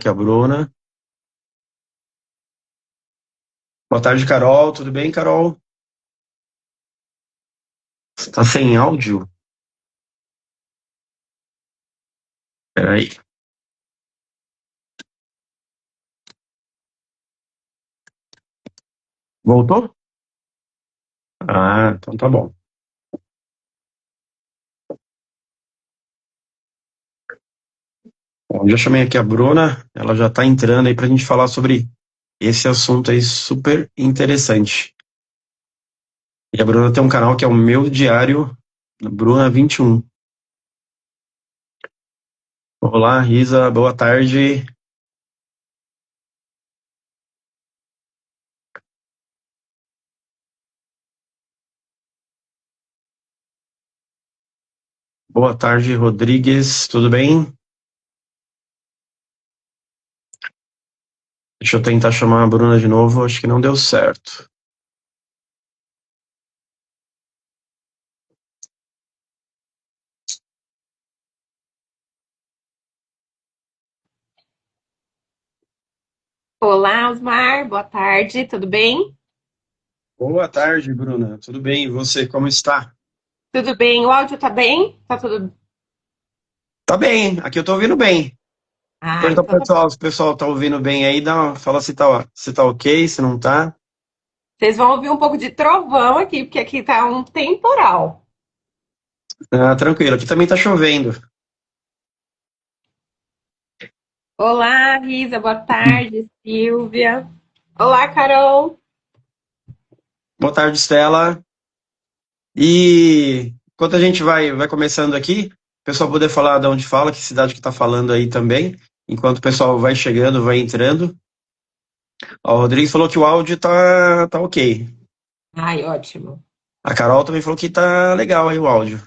que é a Bruna. Boa tarde, Carol. Tudo bem, Carol? Você tá sem áudio? Peraí. Voltou? Ah, então tá bom. Bom, já chamei aqui a Bruna, ela já tá entrando aí pra gente falar sobre esse assunto aí super interessante. E a Bruna tem um canal que é o Meu Diário, Bruna 21. Olá, Risa, boa tarde. Boa tarde, Rodrigues, tudo bem? Deixa eu tentar chamar a Bruna de novo, acho que não deu certo. Olá, Osmar, boa tarde, tudo bem? Boa tarde, Bruna, tudo bem? E você, como está? Tudo bem, o áudio tá bem? Tá tudo. Tá bem, aqui eu tô ouvindo bem. Ah, Pergunta então pro tá bom. pessoal, se o pessoal tá ouvindo bem aí, fala se tá ok, se não tá. Vocês vão ouvir um pouco de trovão aqui, porque aqui tá um temporal. Ah, tranquilo, aqui também tá chovendo. Olá, Risa, boa tarde, Silvia. Olá, Carol. Boa tarde, Stella. E enquanto a gente vai começando aqui, o pessoal poder falar de onde fala, que cidade que tá falando aí também. Enquanto o pessoal vai chegando, vai entrando. Ó, o Rodrigues falou que o áudio tá ok. Ai, ótimo, A Carol também falou que tá legal aí o áudio.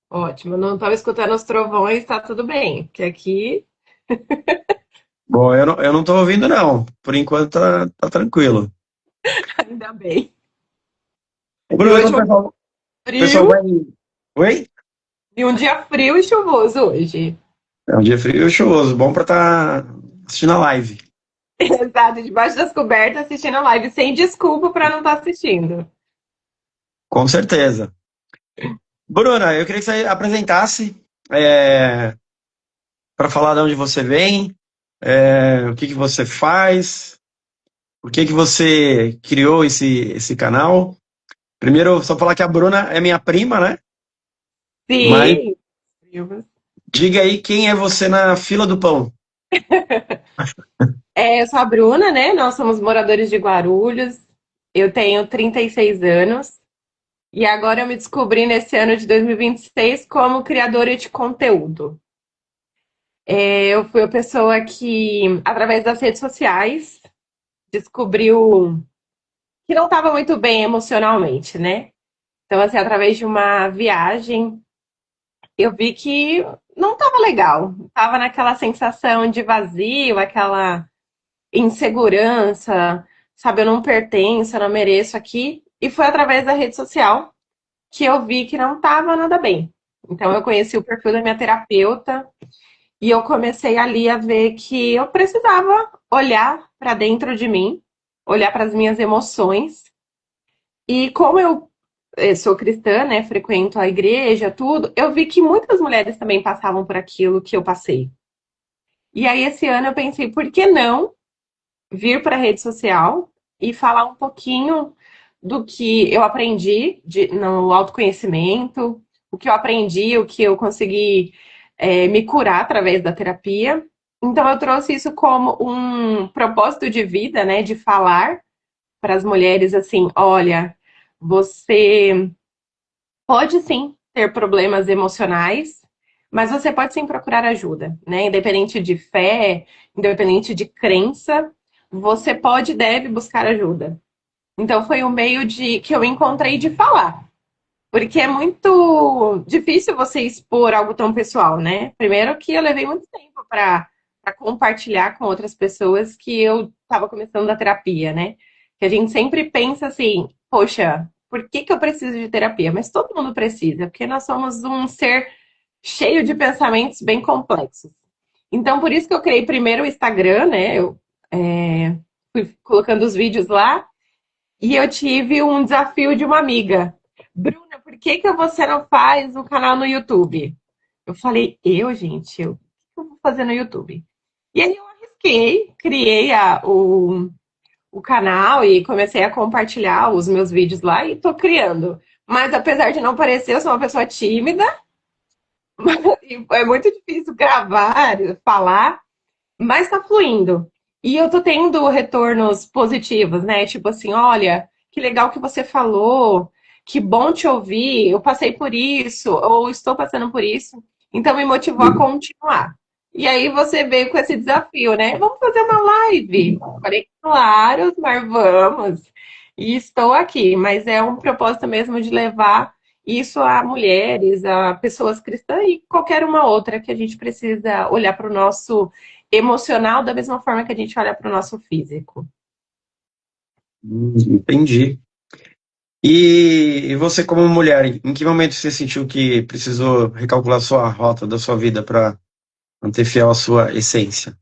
ótimo. Não estava escutando os trovões, tá tudo bem, porque aqui Bom, eu não tô ouvindo, não. Por enquanto tá tranquilo. ainda bem. E Bruno, então, hoje um dia o pessoal vai. frio, Oi? e um dia frio e chuvoso hoje. É um dia frio e chuvoso, bom pra estar assistindo a live. Exato, debaixo das cobertas assistindo a live, sem desculpa para não estar assistindo. Com certeza. Bruna, eu queria que você apresentasse para falar de onde você vem, o que que você faz, por que que você criou esse canal. Primeiro, só falar que a Bruna é minha prima, né? Mas Sim, diga aí quem é você na fila do pão. eu sou a Bruna, né? Nós somos moradores de Guarulhos. Eu tenho 36 anos e agora eu me descobri nesse ano de 2026 como criadora de conteúdo. Eu fui a pessoa que, através das redes sociais, descobriu que não estava muito bem emocionalmente, né? Então, assim, através de uma viagem, eu vi que não estava legal. Tava naquela sensação de vazio, aquela insegurança, sabe? Eu não pertenço, eu não mereço aqui. E foi através da rede social que eu vi que não estava nada bem. Então eu conheci o perfil da minha terapeuta e eu comecei ali a ver que eu precisava olhar para dentro de mim, olhar para as minhas emoções. E como eu sou cristã, né, frequento a igreja, tudo, eu vi que muitas mulheres também passavam por aquilo que eu passei. E aí esse ano eu pensei, por que não vir para a rede social e falar um pouquinho do que eu aprendi no autoconhecimento, o que eu aprendi, o que eu consegui me curar através da terapia. Então eu trouxe isso como um propósito de vida, né, de falar para as mulheres assim, olha, você pode sim ter problemas emocionais, mas você pode sim procurar ajuda, né? Independente de fé, independente de crença, você pode e deve buscar ajuda. Então foi um meio de que eu encontrei de falar, porque é muito difícil você expor algo tão pessoal, né? Primeiro que eu levei muito tempo para compartilhar com outras pessoas que eu estava começando a terapia, né? Que a gente sempre pensa assim, poxa, por que que eu preciso de terapia? Mas todo mundo precisa, porque nós somos um ser cheio de pensamentos bem complexos. Então, por isso que eu criei primeiro o Instagram, né? Eu fui colocando os vídeos lá e eu tive um desafio de uma amiga. Bruna, por que que você não faz um canal no YouTube? Eu falei, gente, o que eu vou fazer no YouTube? E aí eu arrisquei, criei o canal e comecei a compartilhar os meus vídeos lá e tô criando. Mas apesar de não parecer, eu sou uma pessoa tímida e é muito difícil gravar, falar, mas tá fluindo. E eu tô tendo retornos positivos, né? Tipo assim, olha, que legal que você falou, que bom te ouvir, eu passei por isso, ou estou passando por isso. Então me motivou a continuar. E aí você veio com esse desafio, né? Vamos fazer uma live. Eu falei, claro, mas vamos. E estou aqui, mas é um propósito mesmo de levar isso a mulheres, a pessoas cristãs e qualquer uma outra que a gente precisa olhar para o nosso emocional da mesma forma que a gente olha para o nosso físico. Entendi. E você, como mulher, em que momento você sentiu que precisou recalcular sua rota da sua vida para manter fiel à sua essência?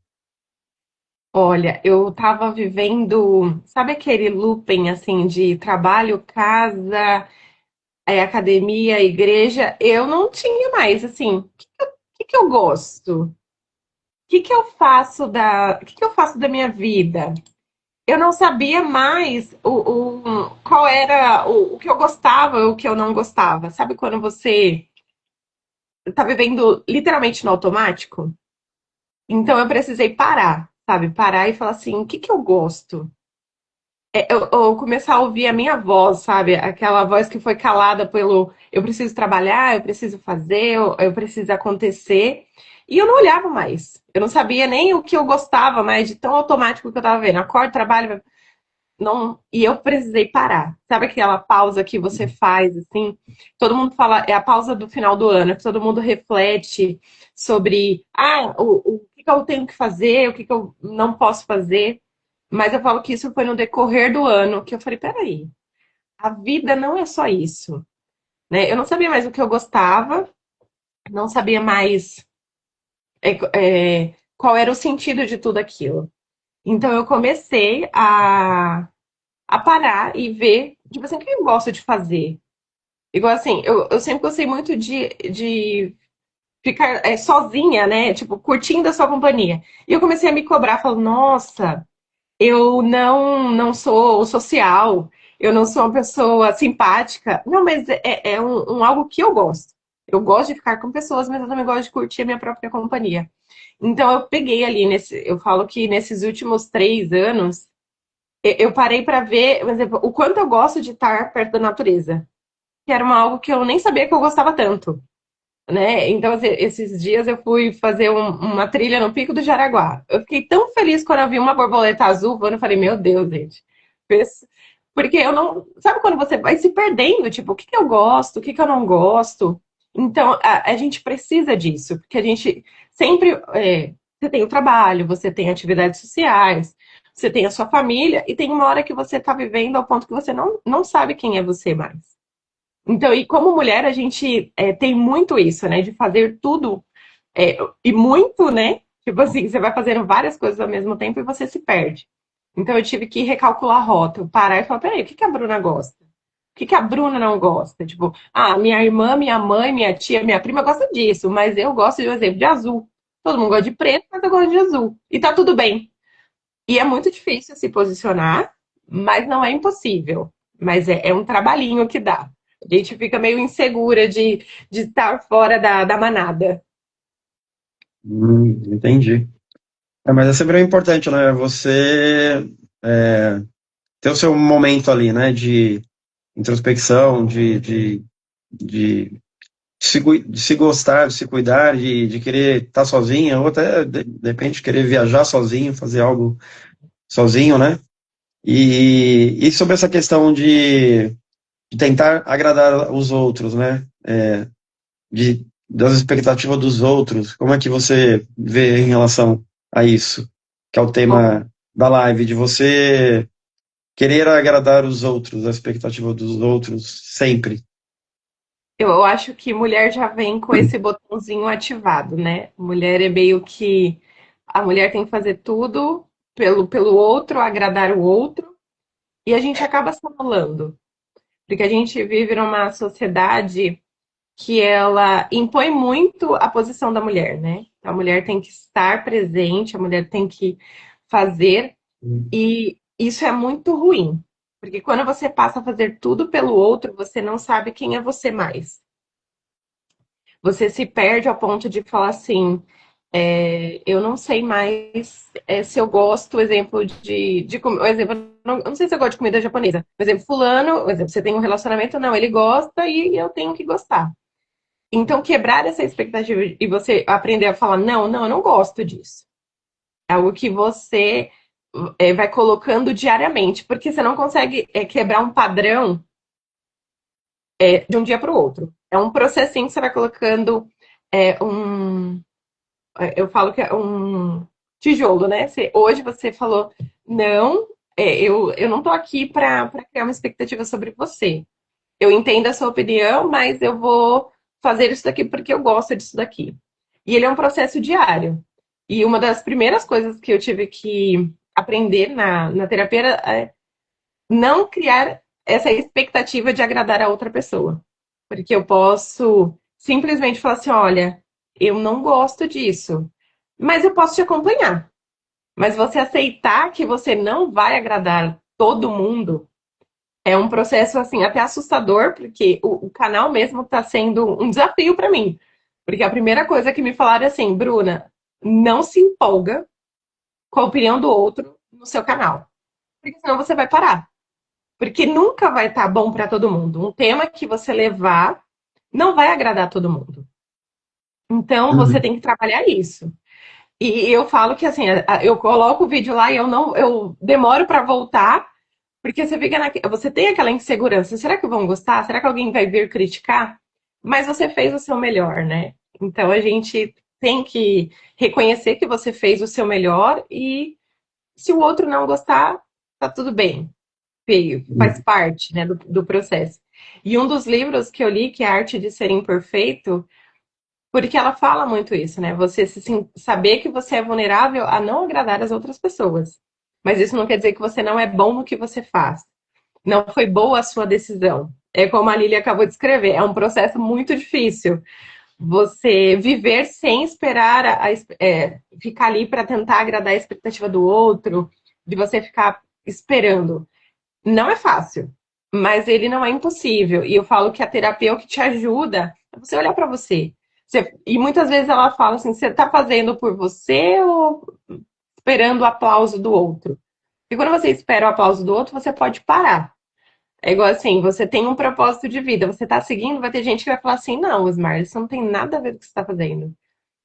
Olha, eu estava vivendo, sabe aquele looping assim de trabalho, casa, academia, igreja? Eu não tinha mais assim. O que eu gosto? Que eu faço o que eu faço da minha vida? Eu não sabia mais qual era o que eu gostava e o que eu não gostava. Sabe quando você tá vivendo literalmente no automático? Então eu precisei parar, sabe? Parar e falar assim, o que que eu gosto? Eu começar a ouvir a minha voz, sabe? Aquela voz que foi calada pelo eu preciso trabalhar, eu preciso fazer, eu preciso acontecer. E eu não olhava mais. Eu não sabia nem o que eu gostava mais de tão automático que eu tava vendo. Acordo, trabalho, não, e eu precisei parar. Sabe aquela pausa que você faz, assim? Todo mundo fala, é a pausa do final do ano, que todo mundo reflete sobre, o que que eu tenho que fazer, o que que eu não posso fazer. Mas eu falo que isso foi no decorrer do ano, que eu falei, peraí, a vida não é só isso, né? Eu não sabia mais o que eu gostava, não sabia mais qual era o sentido de tudo aquilo. Então eu comecei a parar e ver, tipo assim, o que eu gosto de fazer. Igual assim, eu sempre gostei muito de ficar sozinha, né? Tipo, curtindo a sua companhia. E eu comecei a me cobrar, falando, nossa, eu não sou social, eu não sou uma pessoa simpática. Não, mas é um algo que eu gosto. Eu gosto de ficar com pessoas, mas eu também gosto de curtir a minha própria companhia. Então eu peguei ali eu falo que nesses últimos 3 anos eu parei para ver, por exemplo, o quanto eu gosto de estar perto da natureza, que era algo que eu nem sabia que eu gostava tanto, né? Então, assim, esses dias eu fui fazer uma trilha no Pico do Jaraguá. Eu fiquei tão feliz quando eu vi uma borboleta azul voando, eu falei, meu Deus, gente. Porque eu não. Sabe quando você vai se perdendo? Tipo, o que que eu gosto, o que que eu não gosto? Então, a gente precisa disso, porque a gente sempre. Você tem o trabalho, você tem atividades sociais, você tem a sua família, e tem uma hora que você está vivendo ao ponto que você não sabe quem é você mais. Então, e como mulher, a gente tem muito isso, né? De fazer tudo e muito, né? Tipo assim, você vai fazendo várias coisas ao mesmo tempo e você se perde. Então, eu tive que recalcular a rota, parar e falar: peraí, o que que a Bruna gosta? O que que a Bruna não gosta? Tipo, minha irmã, minha mãe, minha tia, minha prima gosta disso, mas eu gosto, de um exemplo, de azul. Todo mundo gosta de preto, mas eu gosto de azul. E tá tudo bem. E é muito difícil se posicionar, mas não é impossível. Mas é um trabalhinho que dá. A gente fica meio insegura de estar fora da manada. Entendi. Mas é sempre importante, né? Você ter o seu momento ali, né? De introspecção, de se gostar, de se cuidar, de querer estar sozinha, ou até, de repente, querer viajar sozinho, fazer algo sozinho, né? E sobre essa questão de tentar agradar os outros, né? Das expectativas dos outros, como é que você vê em relação a isso? Que é o tema da live, de você querer agradar os outros, a expectativa dos outros, sempre. Eu acho que mulher já vem com esse botãozinho ativado, né? Mulher é meio que. A mulher tem que fazer tudo pelo outro, agradar o outro, e a gente acaba se anulando. Porque a gente vive numa sociedade que ela impõe muito a posição da mulher, né? A mulher tem que estar presente, a mulher tem que fazer, e isso é muito ruim. Porque quando você passa a fazer tudo pelo outro, você não sabe quem é você mais. Você se perde ao ponto de falar assim, eu não sei mais se eu gosto, exemplo, o exemplo, não sei se eu gosto de comida japonesa. Por exemplo, fulano, por exemplo, você tem um relacionamento, não, ele gosta e eu tenho que gostar. Então, quebrar essa expectativa e você aprender a falar, não, não, eu não gosto disso. É algo que você vai colocando diariamente, porque você não consegue quebrar um padrão de um dia para o outro. É um processinho que você vai colocando eu falo que é um tijolo, né? Hoje você falou, não, eu não tô aqui para criar uma expectativa sobre você. Eu entendo a sua opinião, mas eu vou fazer isso daqui porque eu gosto disso daqui. E ele é um processo diário. E uma das primeiras coisas que eu tive que aprender na terapia era não criar essa expectativa de agradar a outra pessoa. Porque eu posso simplesmente falar assim: olha, eu não gosto disso, mas eu posso te acompanhar. Mas você aceitar que você não vai agradar todo mundo é um processo assim até assustador, porque o canal mesmo está sendo um desafio para mim. Porque a primeira coisa que me falaram é assim, Bruna, não se empolga com a opinião do outro no seu canal, porque senão você vai parar. Porque nunca vai estar bom para todo mundo. Um tema que você levar não vai agradar todo mundo. Então você Uhum. tem que trabalhar isso. E eu falo que assim, eu coloco o vídeo lá e eu demoro para voltar, porque você tem aquela insegurança. Será que vão gostar? Será que alguém vai vir criticar? Mas você fez o seu melhor, né? Então a gente tem que reconhecer que você fez o seu melhor e se o outro não gostar, tá tudo bem. Feio, faz parte, né, do processo. E um dos livros que eu li, que é a Arte de Ser Imperfeito, porque ela fala muito isso, né? Você saber que você é vulnerável a não agradar as outras pessoas. Mas isso não quer dizer que você não é bom no que você faz. Não foi boa a sua decisão. É como a Lili acabou de escrever, é um processo muito difícil. Você viver sem esperar ficar ali para tentar agradar a expectativa do outro, de você ficar esperando. Não é fácil, mas ele não é impossível. E eu falo que a terapia é o que te ajuda a você olhar para você. E muitas vezes ela fala assim: você está fazendo por você ou esperando o aplauso do outro? E quando você espera o aplauso do outro, você pode parar. É igual assim: você tem um propósito de vida, você está seguindo, vai ter gente que vai falar assim: não, Osmar, isso não tem nada a ver com o que você está fazendo.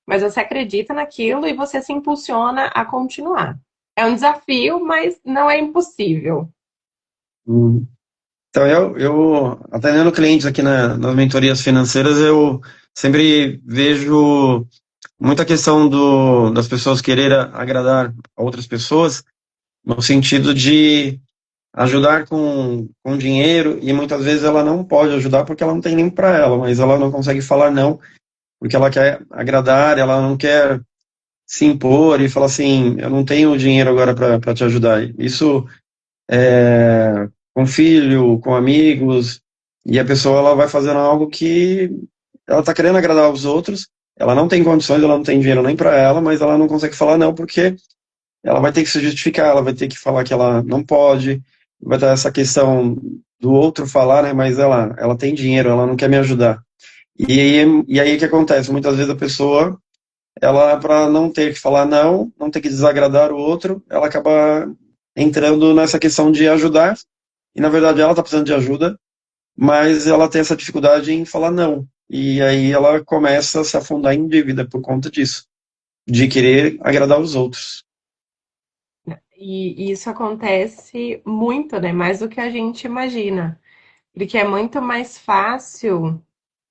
Mas você acredita naquilo e você se impulsiona a continuar. É um desafio, mas não é impossível. Uhum. Então, atendendo clientes aqui nas mentorias financeiras, eu sempre vejo muita questão das pessoas querer agradar a outras pessoas, no sentido de ajudar com dinheiro, e muitas vezes ela não pode ajudar porque ela não tem nem para ela, mas ela não consegue falar não, porque ela quer agradar, ela não quer se impor e falar assim: eu não tenho dinheiro agora para te ajudar. Isso com filho, com amigos, e a pessoa ela vai fazendo algo que ela está querendo agradar os outros, ela não tem condições, ela não tem dinheiro nem para ela, mas ela não consegue falar não porque ela vai ter que se justificar, ela vai ter que falar que ela não pode, vai ter essa questão do outro falar, né, mas ela tem dinheiro, ela não quer me ajudar. E aí o que acontece? Muitas vezes a pessoa, ela, para não ter que falar não, não ter que desagradar o outro, ela acaba entrando nessa questão de ajudar, e na verdade ela está precisando de ajuda, mas ela tem essa dificuldade em falar não. E aí ela começa a se afundar em dívida por conta disso, de querer agradar os outros. E isso acontece muito, né? Mais do que a gente imagina. Porque é muito mais fácil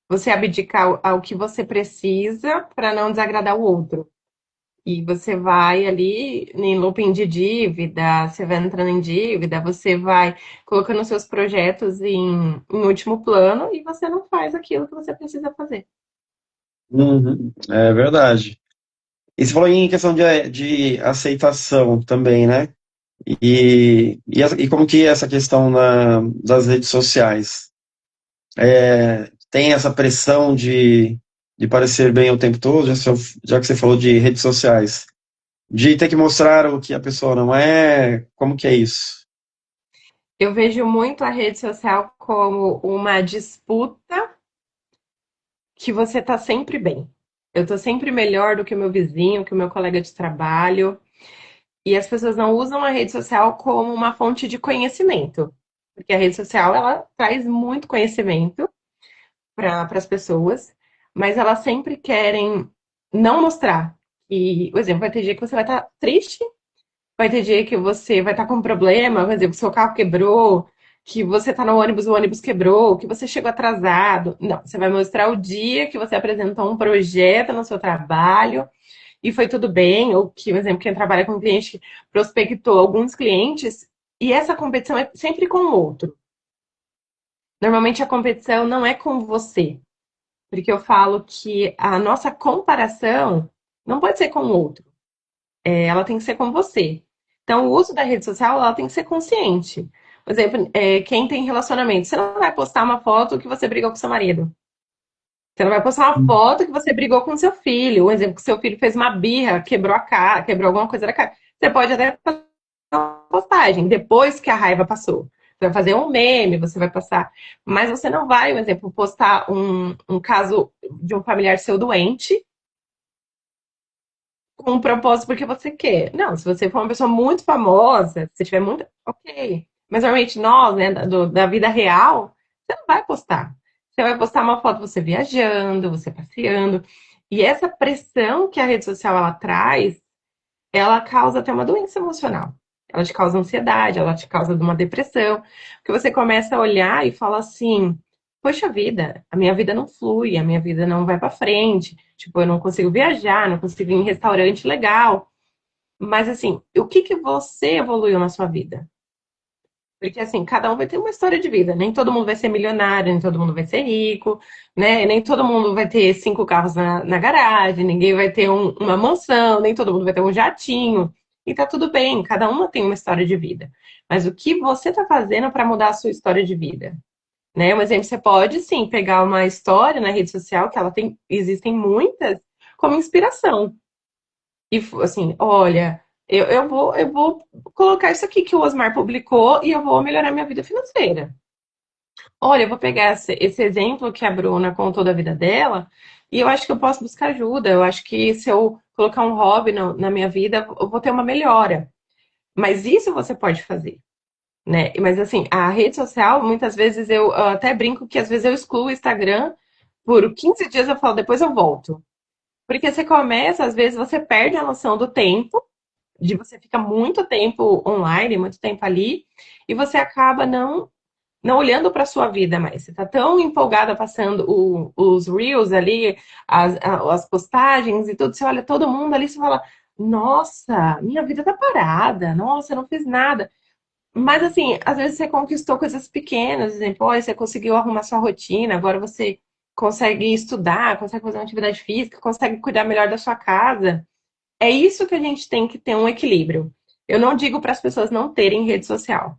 você abdicar ao que você precisa para não desagradar o outro. E você vai ali em looping de dívida, você vai entrando em dívida, você vai colocando seus projetos em último plano e você não faz aquilo que você precisa fazer. Uhum, é verdade. E você falou em questão de aceitação também, né? E como que é essa questão das redes sociais? Tem essa pressão de parecer bem o tempo todo, já que você falou de redes sociais, de ter que mostrar o que a pessoa não é, como que é isso? Eu vejo muito a rede social como uma disputa que você tá sempre bem. Eu tô sempre melhor do que o meu vizinho, que o meu colega de trabalho. E as pessoas não usam a rede social como uma fonte de conhecimento. Porque a rede social, ela traz muito conhecimento para as pessoas, mas elas sempre querem não mostrar. E, por exemplo, vai ter dia que você vai estar triste, vai ter dia que você vai estar com um problema, por exemplo, que seu carro quebrou, que você está no ônibus, o ônibus quebrou, que você chegou atrasado. Não, você vai mostrar o dia que você apresentou um projeto no seu trabalho e foi tudo bem, ou que, por exemplo, quem trabalha com cliente prospectou alguns clientes, e essa competição é sempre com o outro. Normalmente a competição não é com você, porque eu falo que a nossa comparação não pode ser com o outro, ela tem que ser com você. Então, o uso da rede social, ela tem que ser consciente. Por exemplo, quem tem relacionamento, você não vai postar uma foto que você brigou com seu marido. Você não vai postar uma foto que você brigou com seu filho. Um exemplo, que seu filho fez uma birra, quebrou a cara, quebrou alguma coisa da cara. Você pode até fazer uma postagem depois que a raiva passou. Você vai fazer um meme, você vai passar. Mas você não vai, por exemplo, postar um caso de um familiar seu doente com um propósito porque você quer. Não, se você for uma pessoa muito famosa, se tiver muito. Ok. Mas normalmente nós, né, da vida real, você não vai postar. Você vai postar uma foto você viajando, você passeando. E essa pressão que a rede social ela traz, ela causa até uma doença emocional. Ela te causa ansiedade, ela te causa uma depressão. Porque você começa a olhar e fala assim: poxa vida, a minha vida não flui, a minha vida não vai para frente. Tipo, eu não consigo viajar, não consigo ir em restaurante legal. Mas assim, o que que você evoluiu na sua vida? Porque assim, cada um vai ter uma história de vida. Nem todo mundo vai ser milionário, nem todo mundo vai ser rico, né? Nem todo mundo vai ter 5 carros na garagem, ninguém vai ter uma mansão, nem todo mundo vai ter um jatinho. E tá tudo bem, cada uma tem uma história de vida. Mas o que você tá fazendo para mudar a sua história de vida? Né? Um exemplo, você pode sim pegar uma história na rede social, que ela tem, existem muitas, como inspiração. E assim, olha, eu vou colocar isso aqui que o Osmar publicou e eu vou melhorar minha vida financeira. Olha, eu vou pegar esse exemplo que a Bruna contou da vida dela e eu acho que eu posso buscar ajuda. Eu acho que se eu colocar um hobby na minha vida, eu vou ter uma melhora. Mas isso você pode fazer, né? Mas assim, a rede social, muitas vezes eu até brinco que às vezes eu excluo o Instagram por 15 dias, eu falo, depois eu volto. Porque você começa, às vezes você perde a noção do tempo, de você fica muito tempo online, muito tempo ali, e você acaba não olhando para sua vida mais. Você está tão empolgada passando os reels ali, as postagens e tudo, você olha todo mundo ali e você fala, nossa, minha vida tá parada, nossa, eu não fiz nada. Mas assim, às vezes você conquistou coisas pequenas, por exemplo, você conseguiu arrumar sua rotina, agora você consegue estudar, consegue fazer uma atividade física, consegue cuidar melhor da sua casa. É isso que a gente tem que ter um equilíbrio. Eu não digo para as pessoas não terem rede social,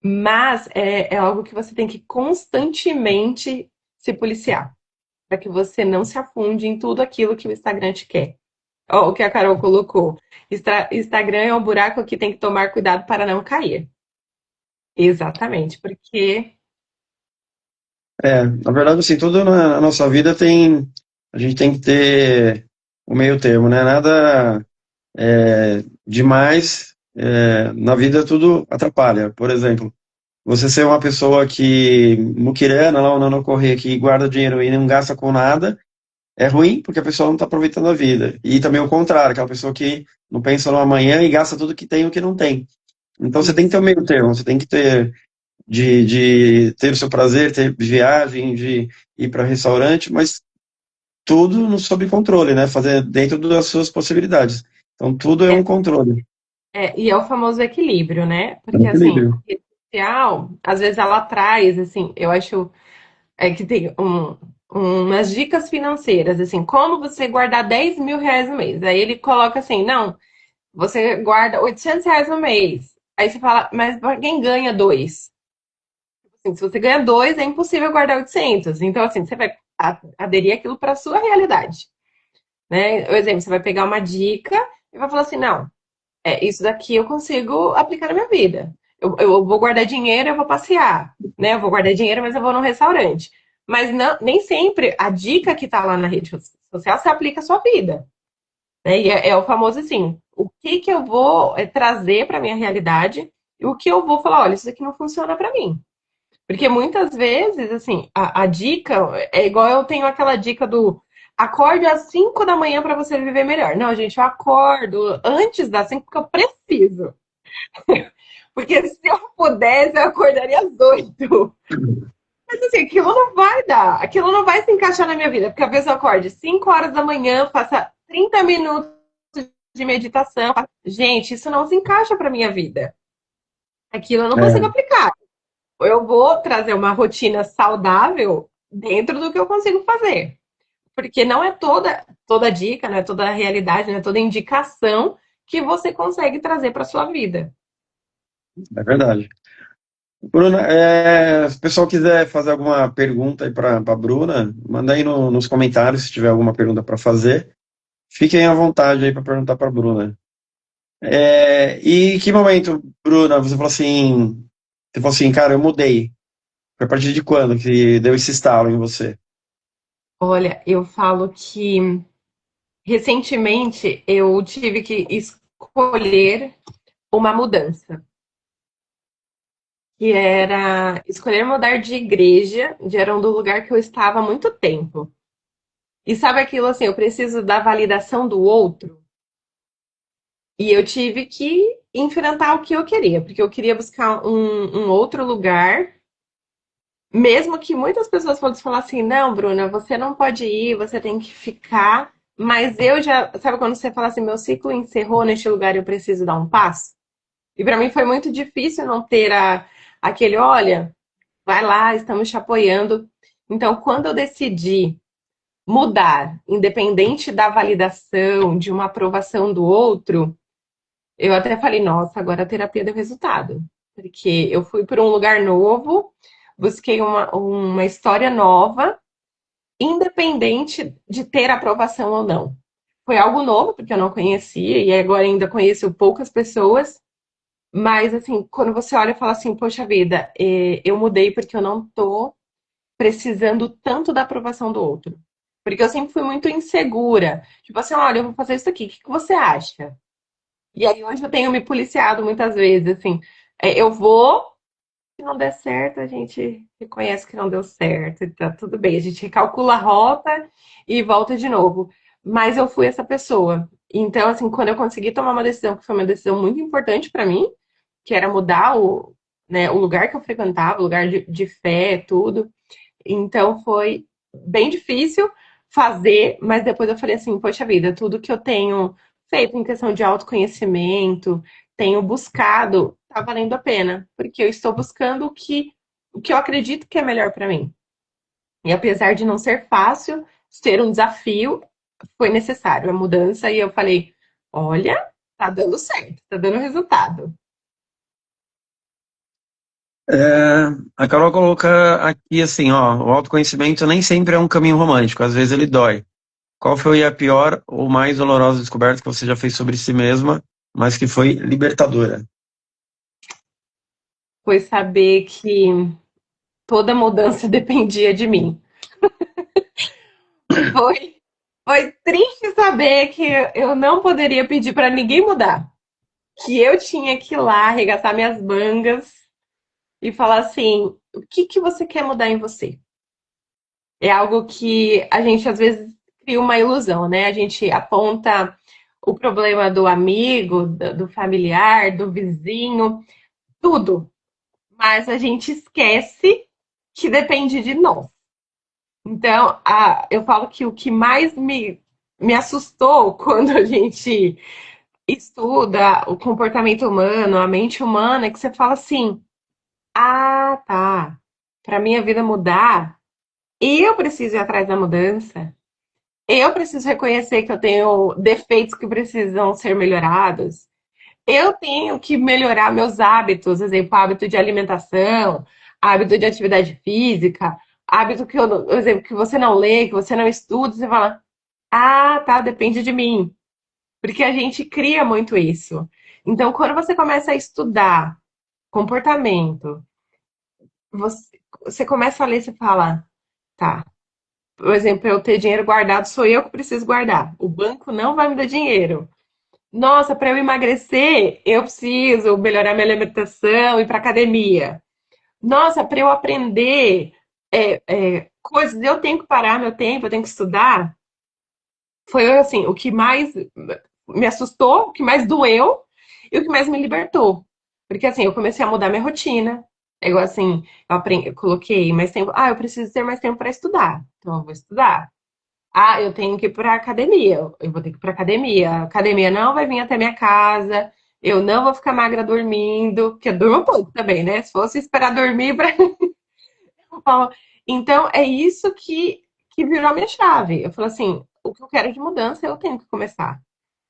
mas é algo que você tem que constantemente se policiar, para que você não se afunde em tudo aquilo que o Instagram te quer. Ó, o que a Carol colocou. Instagram é um buraco que tem que tomar cuidado para não cair. Exatamente, porque Na verdade, assim, tudo na nossa vida a gente tem que ter o meio termo, né? Nada demais, na vida tudo atrapalha. Por exemplo, você ser uma pessoa que muquirana, lá, não correr, que guarda dinheiro e não gasta com nada, é ruim porque a pessoa não está aproveitando a vida. E também o contrário, aquela pessoa que não pensa no amanhã e gasta tudo que tem e o que não tem. Então você tem que ter o isso. meio termo, você tem que ter de ter o seu prazer, ter viagem, de ir para restaurante, mas tudo sob controle, né? Fazer dentro das suas possibilidades. Então tudo é um controle, E é o famoso equilíbrio, né? é um Porque assim, a equilíbrio. rede social, às vezes ela traz, assim, eu acho que tem umas dicas financeiras, assim, como você guardar R$ 10.000 no mês. Aí ele coloca assim, não, você guarda R$ 800 no mês. Aí você fala, mas quem ganha dois? Assim, se você ganha dois, é impossível guardar 800. Então, assim, você vai aderir aquilo para sua realidade, né? Por exemplo, você vai pegar uma dica e vai falar assim, não, isso daqui eu consigo aplicar na minha vida. Eu vou guardar dinheiro, eu vou passear, né? Eu vou guardar dinheiro, mas eu vou num restaurante. Mas nem sempre a dica que está lá na rede social se aplica à sua vida, né? E é o famoso assim, o que que eu vou trazer para minha realidade e o que eu vou falar, olha, isso aqui não funciona para mim. Porque muitas vezes, assim, a dica é igual eu tenho aquela dica do acorde às 5 da manhã para você viver melhor. Não, gente, eu acordo antes das 5 porque eu preciso. Porque se eu pudesse, eu acordaria às 8. Mas assim, aquilo não vai dar. Aquilo não vai se encaixar na minha vida. Porque às vezes eu acorde 5 horas da manhã, faça 30 minutos de meditação. Gente, isso não se encaixa para minha vida. Aquilo eu não consigo É, aplicar. Eu vou trazer uma rotina saudável dentro do que eu consigo fazer. Porque não é toda dica, não é toda realidade, não é toda indicação que você consegue trazer para sua vida. é verdade. Bruna, se o pessoal quiser fazer alguma pergunta aí para a Bruna, manda aí nos comentários se tiver alguma pergunta para fazer. Fiquem à vontade aí para perguntar para a Bruna. E que momento, Bruna, você falou assim, cara, eu mudei. Foi a partir de quando que deu esse estalo em você? Olha, eu falo que recentemente eu tive que escolher uma mudança, que era escolher mudar de igreja, era um do lugar que eu estava há muito tempo. E sabe aquilo assim, eu preciso da validação do outro. E eu tive que enfrentar o que eu queria, porque eu queria buscar um outro lugar, mesmo que muitas pessoas fossem falar assim, não, Bruna, você não pode ir, você tem que ficar. Mas eu já, sabe quando você fala assim, meu ciclo encerrou neste lugar, eu preciso dar um passo? E para mim foi muito difícil não ter aquele, olha, vai lá, estamos te apoiando. Então, quando eu decidi mudar, independente da validação, de uma aprovação do outro, eu até falei, nossa, agora a terapia deu resultado. Porque eu fui para um lugar novo, busquei uma história nova, independente de ter aprovação ou não. Foi algo novo, porque eu não conhecia, e agora ainda conheço poucas pessoas. Mas, assim, quando você olha e fala assim, poxa vida, eu mudei porque eu não tô precisando tanto da aprovação do outro. Porque eu sempre fui muito insegura. Tipo assim, olha, eu vou fazer isso aqui, o que que você acha? E aí hoje eu tenho me policiado muitas vezes, assim, eu vou, se não der certo, a gente reconhece que não deu certo, e tá tudo bem, a gente recalcula a rota e volta de novo. Mas eu fui essa pessoa. Então, assim, quando eu consegui tomar uma decisão, que foi uma decisão muito importante para mim, que era mudar o lugar que eu frequentava, o lugar de fé, tudo. Então foi bem difícil fazer, mas depois eu falei assim, poxa vida, tudo que eu tenho feito em questão de autoconhecimento, tenho buscado, tá valendo a pena, porque eu estou buscando o que eu acredito que é melhor para mim. E apesar de não ser fácil, ser um desafio, foi necessário a mudança e eu falei, olha, tá dando certo, tá dando resultado. É, a Carol coloca aqui assim, ó, o autoconhecimento nem sempre é um caminho romântico, às vezes ele dói. Qual foi a pior ou mais dolorosa descoberta que você já fez sobre si mesma, mas que foi libertadora? Foi saber que toda mudança dependia de mim. Foi, foi triste saber que eu não poderia pedir para ninguém mudar. Que eu tinha que ir lá, arregaçar minhas mangas e falar assim: o que que você quer mudar em você? É algo que a gente às vezes cria uma ilusão, né? A gente aponta o problema do amigo, do familiar, do vizinho, tudo. Mas a gente esquece que depende de nós. Então, eu falo que o que mais me assustou quando a gente estuda o comportamento humano, a mente humana, é que você fala assim: ah, tá. Para minha vida mudar, eu preciso ir atrás da mudança. Eu preciso reconhecer que eu tenho defeitos que precisam ser melhorados. Eu tenho que melhorar meus hábitos, exemplo, hábito de alimentação, hábito de atividade física, hábito que eu, exemplo, que você não lê, que você não estuda, você fala, ah, tá, depende de mim. Porque a gente cria muito isso. Então, quando você começa a estudar comportamento, você começa a ler, você fala, tá, por exemplo, eu ter dinheiro guardado, sou eu que preciso guardar. O banco não vai me dar dinheiro. Nossa, para eu emagrecer, eu preciso melhorar minha alimentação, ir para academia. Nossa, para eu aprender coisas, eu tenho que parar meu tempo, eu tenho que estudar. Foi assim, o que mais me assustou, o que mais doeu e o que mais me libertou. Porque assim, eu comecei a mudar minha rotina. É igual assim, eu coloquei mais tempo. Ah, eu preciso ter mais tempo para estudar. Então eu vou estudar. Ah, eu tenho que ir para academia. Eu vou ter que ir para academia. A academia não vai vir até minha casa. Eu não vou ficar magra dormindo, porque eu durmo pouco também, né? Se fosse esperar dormir para. Então, é isso que virou a minha chave. Eu falo assim: o que eu quero de mudança, eu tenho que começar.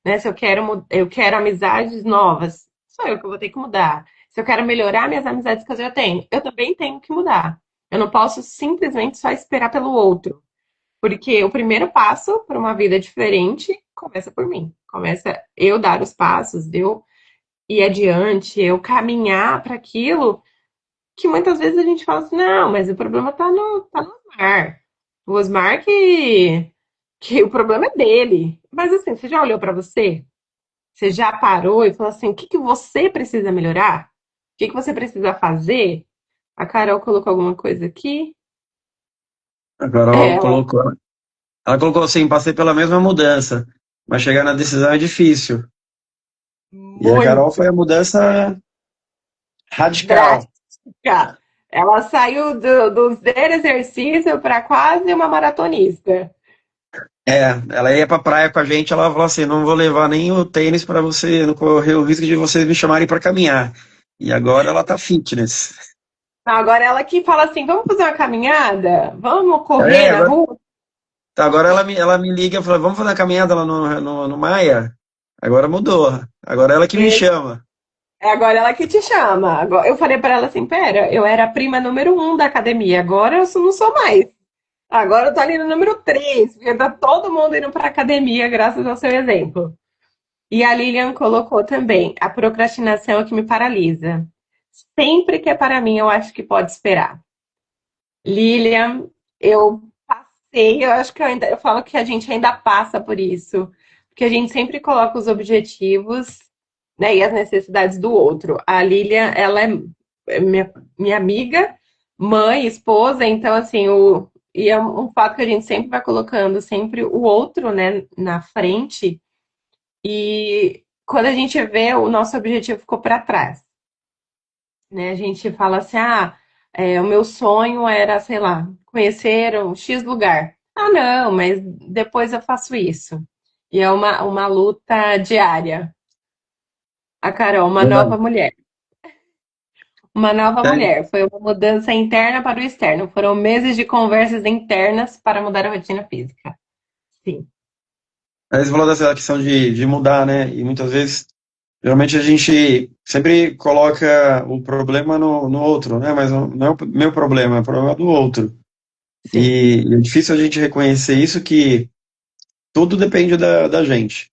Né? Se eu quero amizades novas, sou eu que vou ter que mudar. Se eu quero melhorar minhas amizades que eu já tenho, eu também tenho que mudar. Eu não posso simplesmente só esperar pelo outro. Porque o primeiro passo para uma vida diferente começa por mim. Começa eu dar os passos, eu ir adiante, eu caminhar para aquilo que muitas vezes a gente fala assim, não, mas o problema tá no Osmar. O Osmar que o problema é dele. Mas assim, você já olhou para você? Você já parou e falou assim, o que que você precisa melhorar? O que que você precisa fazer? A Carol colocou alguma coisa aqui. A Carol Ela, colocou, ela colocou assim, passei pela mesma mudança, mas chegar na decisão é difícil. E a Carol muito foi a mudança radical. drástica. Ela saiu do zero exercício para quase uma maratonista. É, ela ia pra praia com a gente, ela falou assim, não vou levar nem o tênis para você não correr o risco de vocês me chamarem para caminhar. E agora ela tá fitness. Agora ela que fala assim: vamos fazer uma caminhada? Vamos correr É, na agora, rua? agora ela me liga e fala, vamos fazer uma caminhada lá no Maia? Agora mudou. Agora ela que me chama. Agora ela que te chama. Eu falei para ela assim: pera, eu era a prima número um da academia, agora eu não sou mais. Agora eu tô ali no número 3, porque tá todo mundo indo pra academia, graças ao seu exemplo. E a Lilian colocou também: a procrastinação é o que me paralisa. Sempre que é para mim, eu acho que pode esperar. Lilian, eu passei, eu acho que eu falo que a gente ainda passa por isso, porque a gente sempre coloca os objetivos, né, e as necessidades do outro. A Lilian, ela é minha amiga, mãe, esposa, então assim, e é um fato que a gente sempre vai colocando sempre o outro, né, na frente, e quando a gente vê, o nosso objetivo ficou para trás, né? A gente fala assim, o meu sonho era, sei lá, conhecer um X lugar. Ah, não, mas depois eu faço isso. E é uma luta diária. A Carol, uma nova Verdade. mulher. Uma nova Tem. mulher. Foi uma mudança interna para o externo. Foram meses de conversas internas para mudar a rotina física. Sim, Aí você falou dessa questão de mudar, né? E muitas vezes, geralmente a gente sempre coloca o problema no outro, né? Mas não é o meu problema, é o problema do outro. sim, E é difícil a gente reconhecer isso, que tudo depende da gente.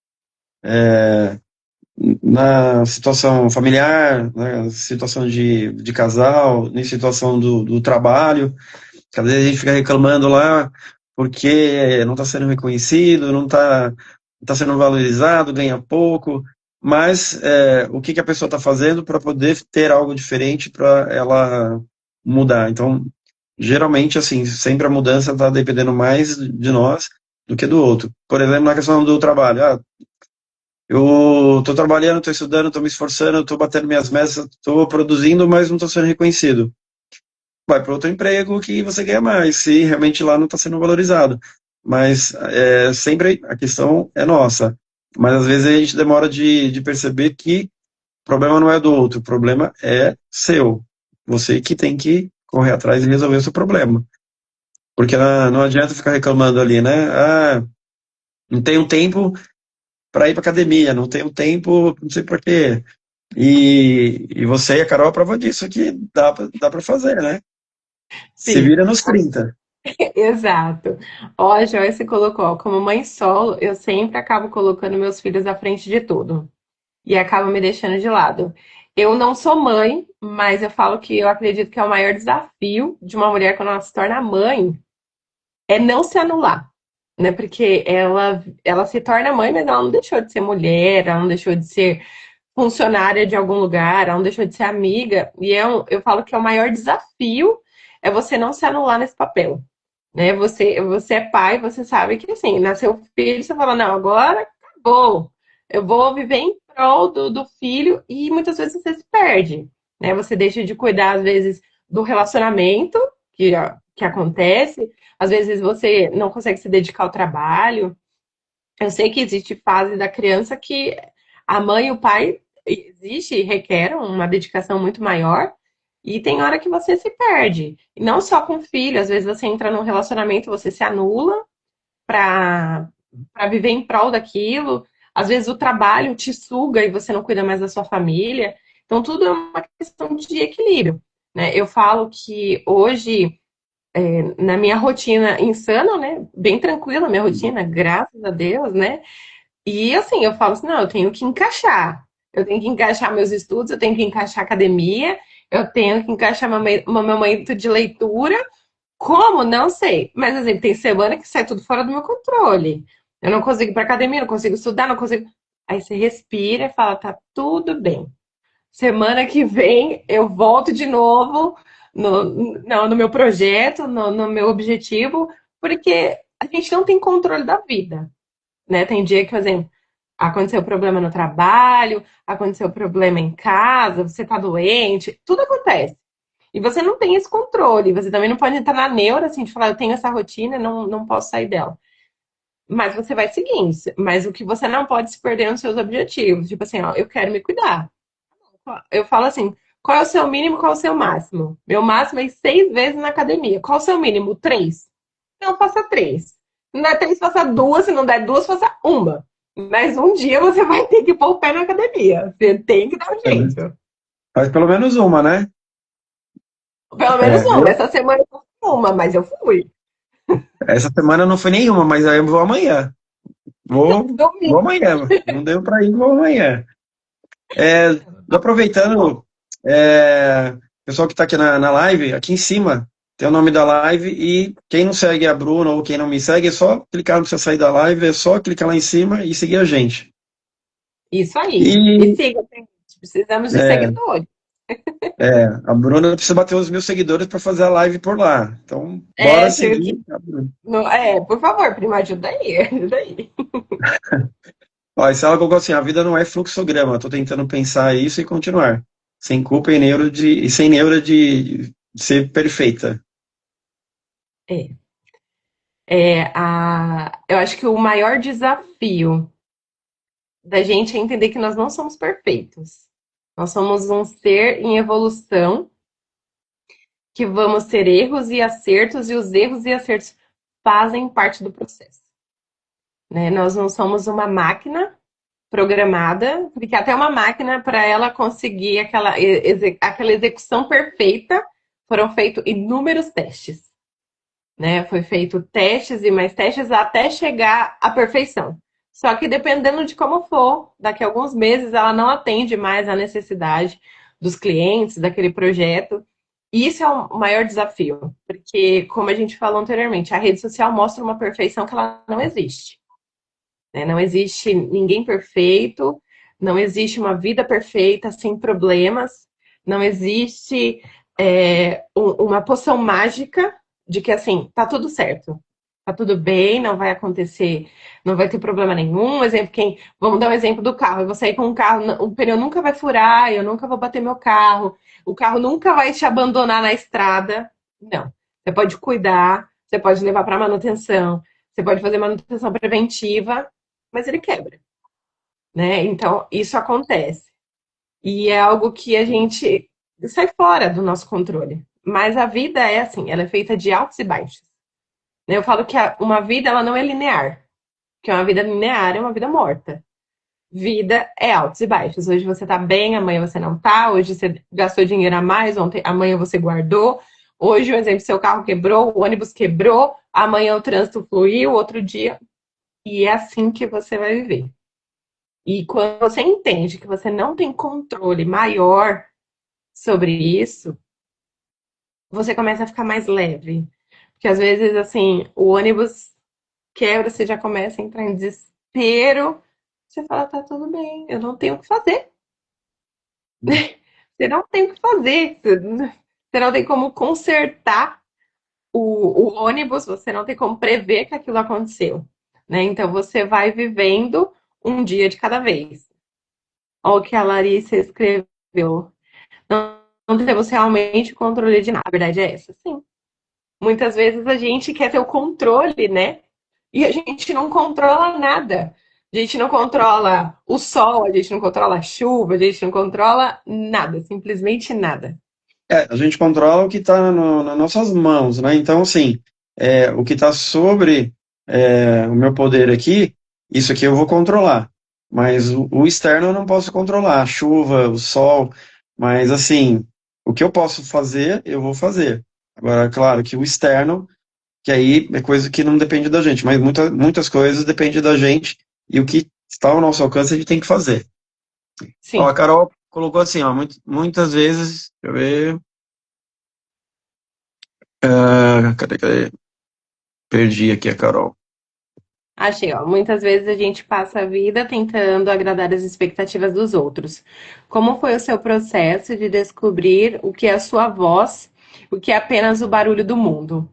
Na situação familiar, na situação de casal, na situação do trabalho. Às vezes a gente fica reclamando lá porque não está sendo reconhecido, não tá sendo valorizado, ganha pouco, mas o que que a pessoa está fazendo para poder ter algo diferente para ela mudar? Então, geralmente, assim, sempre a mudança está dependendo mais de nós do que do outro. Por exemplo, na questão do trabalho, eu estou trabalhando, estou estudando, estou me esforçando, estou batendo minhas metas, estou produzindo, mas não estou sendo reconhecido. Vai para outro emprego que você ganha mais, se realmente lá não está sendo valorizado. Mas sempre a questão é nossa. Mas às vezes a gente demora de perceber que o problema não é do outro, o problema é seu. Você que tem que correr atrás e resolver o seu problema. Porque não adianta ficar reclamando ali, né? Ah, não tenho tempo para ir para academia, não tenho tempo, não sei por quê. E você e a Carol, a prova disso que dá pra fazer, né? Se Sim, vira nos 30. exato. Ó, a Joyce colocou, ó, como mãe solo, eu sempre acabo colocando meus filhos à frente de tudo. E acaba me deixando de lado. Eu não sou mãe, mas eu falo que eu acredito que é o maior desafio de uma mulher quando ela se torna mãe é não se anular, né? Porque ela se torna mãe, mas ela não deixou de ser mulher, ela não deixou de ser funcionária de algum lugar, ela não deixou de ser amiga. E eu falo que é o maior desafio é você não se anular nesse papel, né? Você é pai, você sabe que assim, nasceu o filho, você fala, não, agora acabou. Eu vou viver em prol do filho e muitas vezes você se perde, né? Você deixa de cuidar, às vezes, do relacionamento que acontece, às vezes você não consegue se dedicar ao trabalho. Eu sei que existe fase da criança que a mãe e o pai existe e requer uma dedicação muito maior, e tem hora que você se perde. E não só com o filho, às vezes você entra num relacionamento, você se anula para viver em prol daquilo. Às vezes o trabalho te suga e você não cuida mais da sua família. Então tudo é uma questão de equilíbrio, né? Eu falo que hoje na minha rotina insana, né? Bem tranquila a minha rotina, graças a Deus, né? E assim, eu falo assim, não, eu tenho que encaixar. Eu tenho que encaixar meus estudos, eu tenho que encaixar academia, eu tenho que encaixar meu momento de leitura. Como? Não sei. Mas, exemplo, tem semana que sai tudo fora do meu controle. Eu não consigo ir pra academia, não consigo estudar, não consigo. Aí você respira e fala, tá tudo bem. Semana que vem eu volto de novo no meu projeto, no meu objetivo, porque a gente não tem controle da vida, né? Tem dia que, por exemplo, aconteceu problema no trabalho, aconteceu problema em casa, você tá doente, tudo acontece. E você não tem esse controle, você também não pode entrar na neura, assim, de falar, eu tenho essa rotina, não posso sair dela. Mas você vai seguindo. Mas o que você não pode se perder nos seus objetivos. Tipo assim, ó, eu quero me cuidar. Eu falo assim, qual é o seu mínimo, qual é o seu máximo? Meu máximo é ir 6 vezes na academia. Qual é o seu mínimo? 3. Então faça 3. Se não der 3, faça 2. Se não der 2, faça uma. Mas um dia você vai ter que pôr o pé na academia. Você tem que dar um jeito. Faz pelo menos uma, né? Pelo menos É, uma. Essa semana eu fui uma, mas eu fui. essa semana não foi nenhuma, mas aí eu vou amanhã. Vou Domingo. amanhã. Não deu para ir, vou amanhã. É, aproveitando, pessoal que está aqui na live, aqui em cima tem o nome da live e quem não segue a Bruna ou quem não me segue, é só clicar, não precisa sair da live, é só clicar lá em cima e seguir a gente. Isso aí. E E siga, gente. Precisamos de é, seguidores. a Bruna precisa bater os 1.000 seguidores para fazer a live por lá. Então, bora É, chega aqui. seguir a Bruna. Por favor, prima, ajuda aí. Ajuda aí. Ó, e se ela colocou assim, a vida não é fluxograma, estou tentando pensar isso e continuar. Sem culpa e sem neura de ser perfeita. É. Eu acho que o maior desafio da gente é entender que nós não somos perfeitos. Nós somos um ser em evolução, que vamos ter erros e acertos, e os erros e acertos fazem parte do processo. Né? Nós não somos uma máquina programada, porque até uma máquina, para ela conseguir aquela execução perfeita, foram feitos inúmeros testes. Né? Foi feito testes e mais testes até chegar à perfeição. Só que dependendo de como for, daqui a alguns meses ela não atende mais à necessidade dos clientes, daquele projeto. Isso é o maior desafio, porque, como a gente falou anteriormente, a rede social mostra uma perfeição que ela não existe. Né? Não existe ninguém perfeito, não existe uma vida perfeita sem problemas, não existe uma poção mágica de que assim, tá tudo certo, tá tudo bem, não vai acontecer, não vai ter problema nenhum. Vamos dar um exemplo do carro. Eu vou sair com um carro, o pneu nunca vai furar, eu nunca vou bater meu carro, o carro nunca vai te abandonar na estrada. Não. Você pode cuidar, você pode levar para manutenção, você pode fazer manutenção preventiva, mas ele quebra, né? Então, isso acontece. E é algo que a gente sai fora do nosso controle. Mas a vida é assim, ela é feita de altos e baixos. Eu falo que uma vida ela não é linear, que uma vida linear é uma vida morta. Vida é altos e baixos. Hoje você tá bem, amanhã você não tá. Hoje você gastou dinheiro a mais, ontem, amanhã você guardou. Hoje, um exemplo, seu carro quebrou, o ônibus quebrou, amanhã o trânsito fluiu, outro dia. E é assim que você vai viver. E quando você entende que você não tem controle maior sobre isso, você começa a ficar mais leve. Porque às vezes, assim, o ônibus quebra, você já começa a entrar em desespero. Você fala, tá tudo bem, eu não tenho o que fazer. Você não tem o que fazer. Você não tem como consertar o ônibus, você não tem como prever que aquilo aconteceu. Né? Então você vai vivendo um dia de cada vez. Olha o que a Larissa escreveu. Não temos realmente controle de nada. A verdade é essa, sim. Muitas vezes a gente quer ter o controle, né? E a gente não controla nada. A gente não controla o sol, a gente não controla a chuva, a gente não controla nada, simplesmente nada. A gente controla o que está nas nossas mãos, né? Então, assim, o que está sobre o meu poder aqui, isso aqui eu vou controlar. Mas o externo eu não posso controlar, a chuva, o sol. Mas, assim, o que eu posso fazer, eu vou fazer. Agora, claro que o externo, que aí é coisa que não depende da gente, mas muitas coisas dependem da gente e o que está ao nosso alcance a gente tem que fazer. Ó, a Sim, Carol colocou assim, ó, muitas vezes, deixa eu ver. Cadê? Perdi aqui a Carol. achei, ó. Muitas vezes a gente passa a vida tentando agradar as expectativas dos outros. Como foi o seu processo de descobrir o que é a sua voz, o que é apenas o barulho do mundo?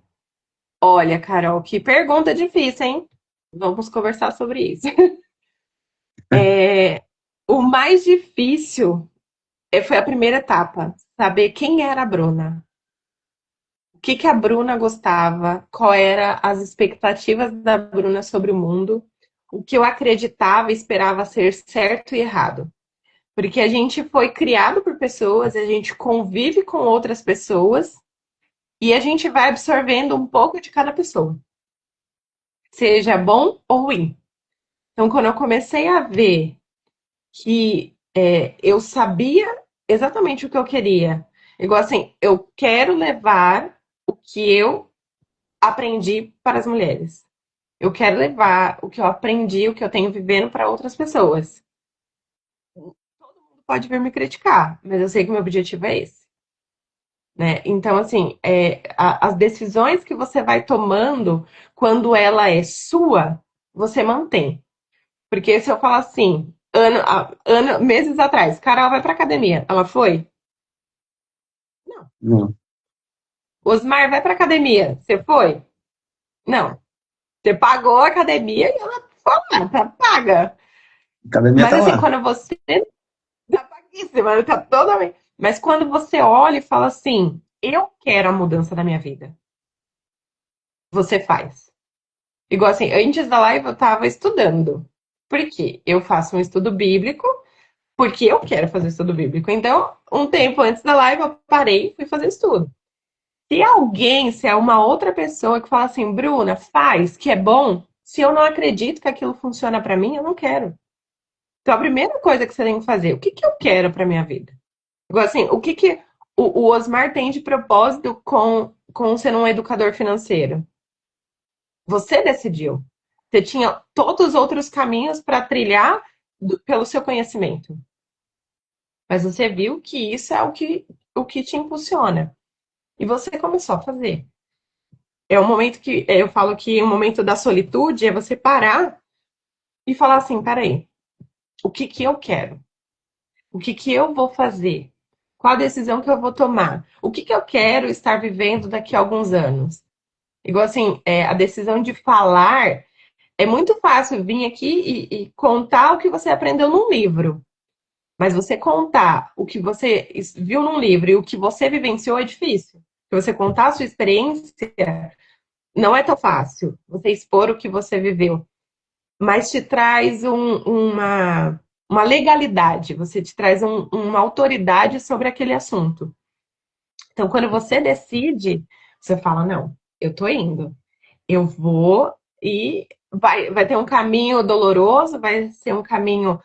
Olha, Carol, que pergunta difícil, hein? Vamos conversar sobre isso. O mais difícil foi a primeira etapa, saber quem era a Bruna. O que que a Bruna gostava, qual era as expectativas da Bruna sobre o mundo, o que eu acreditava e esperava ser certo e errado. Porque a gente foi criado por pessoas, a gente convive com outras pessoas e a gente vai absorvendo um pouco de cada pessoa, seja bom ou ruim. Então, quando eu comecei a ver que eu sabia exatamente o que eu queria, igual assim, eu quero levar o que eu aprendi para as mulheres. Eu quero levar o que eu aprendi, o que eu tenho vivendo para outras pessoas. Todo mundo pode vir me criticar, mas eu sei que o meu objetivo é esse. Né? Então, assim, as decisões que você vai tomando quando ela é sua, você mantém. Porque se eu falar assim, meses atrás, Carol vai pra academia. Ela foi? Não. Não, Osmar vai pra academia. Você foi? Não. Você pagou a academia e ela foi lá, tá paga. a academia Mas tá assim, lá. quando você tá paguíssima, tá totalmente. Mas quando você olha e fala assim, eu quero a mudança da minha vida, você faz. Igual assim, antes da live eu tava estudando. Por quê? Eu faço um estudo bíblico porque eu quero fazer estudo bíblico. Então, um tempo antes da live eu parei e fui fazer estudo. Se alguém, se é uma outra pessoa que fala assim, Bruna, faz, que é bom, se eu não acredito que aquilo funciona pra mim, eu não quero. Então, a primeira coisa que você tem que fazer, o que que eu quero pra minha vida? Igual assim, o que que o Osmar tem de propósito com ser um educador financeiro? Você decidiu. Você tinha todos os outros caminhos para trilhar pelo seu conhecimento. Mas você viu que isso é o que te impulsiona. E você começou a fazer. É um momento que eu falo que o momento da solitude é você parar e falar assim: peraí, o que que eu quero? O que que eu vou fazer? Qual a decisão que eu vou tomar? O que que eu quero estar vivendo daqui a alguns anos? Igual assim, a decisão de falar é muito fácil vir aqui e contar o que você aprendeu num livro. Mas você contar o que você viu num livro e o que você vivenciou é difícil. Porque você contar a sua experiência não é tão fácil. Você expor o que você viveu. Mas te traz uma legalidade, você te traz uma autoridade sobre aquele assunto. Então, quando você decide, você fala: não, eu tô indo. eu vou e vai ter um caminho doloroso, vai ser um caminho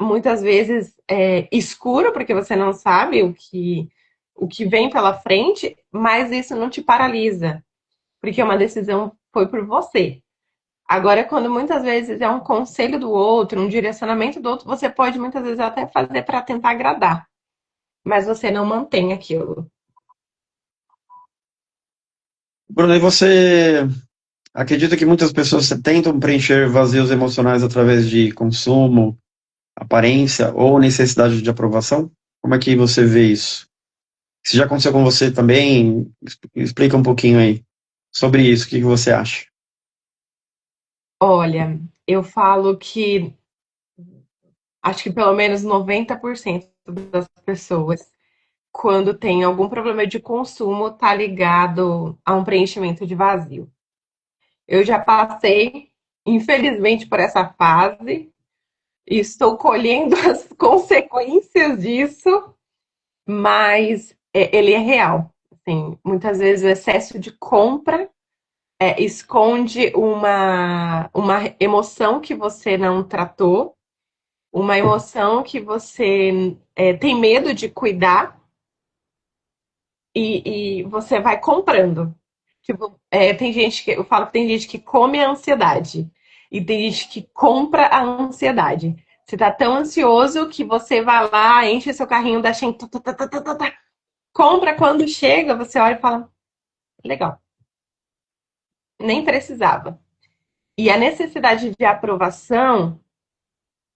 muitas vezes escuro, porque você não sabe o que vem pela frente, mas isso não te paralisa, porque uma decisão foi por você. Agora, quando muitas vezes é um conselho do outro, um direcionamento do outro, você pode muitas vezes até fazer para tentar agradar, mas você não mantém aquilo. Bruno, e você acredita que muitas pessoas tentam preencher vazios emocionais através de consumo, aparência ou necessidade de aprovação? Como é que você vê isso? Se já aconteceu com você também, explica um pouquinho aí sobre isso, o que você acha? Olha, eu falo que acho que pelo menos 90% das pessoas, quando tem algum problema de consumo, tá ligado a um preenchimento de vazio. Eu já passei, infelizmente, por essa fase e estou colhendo as consequências disso, mas ele é real. Assim, muitas vezes o excesso de compra esconde uma emoção que você não tratou, uma emoção que você tem medo de cuidar e você vai comprando. Tipo, tem gente que eu falo que tem gente que come a ansiedade e tem gente que compra a ansiedade. Você tá tão ansioso que você vai lá, enche seu carrinho da Shein, tá, tá, tá, tá, tá, tá, tá, compra quando chega, você olha e fala, legal, nem precisava. E a necessidade de aprovação,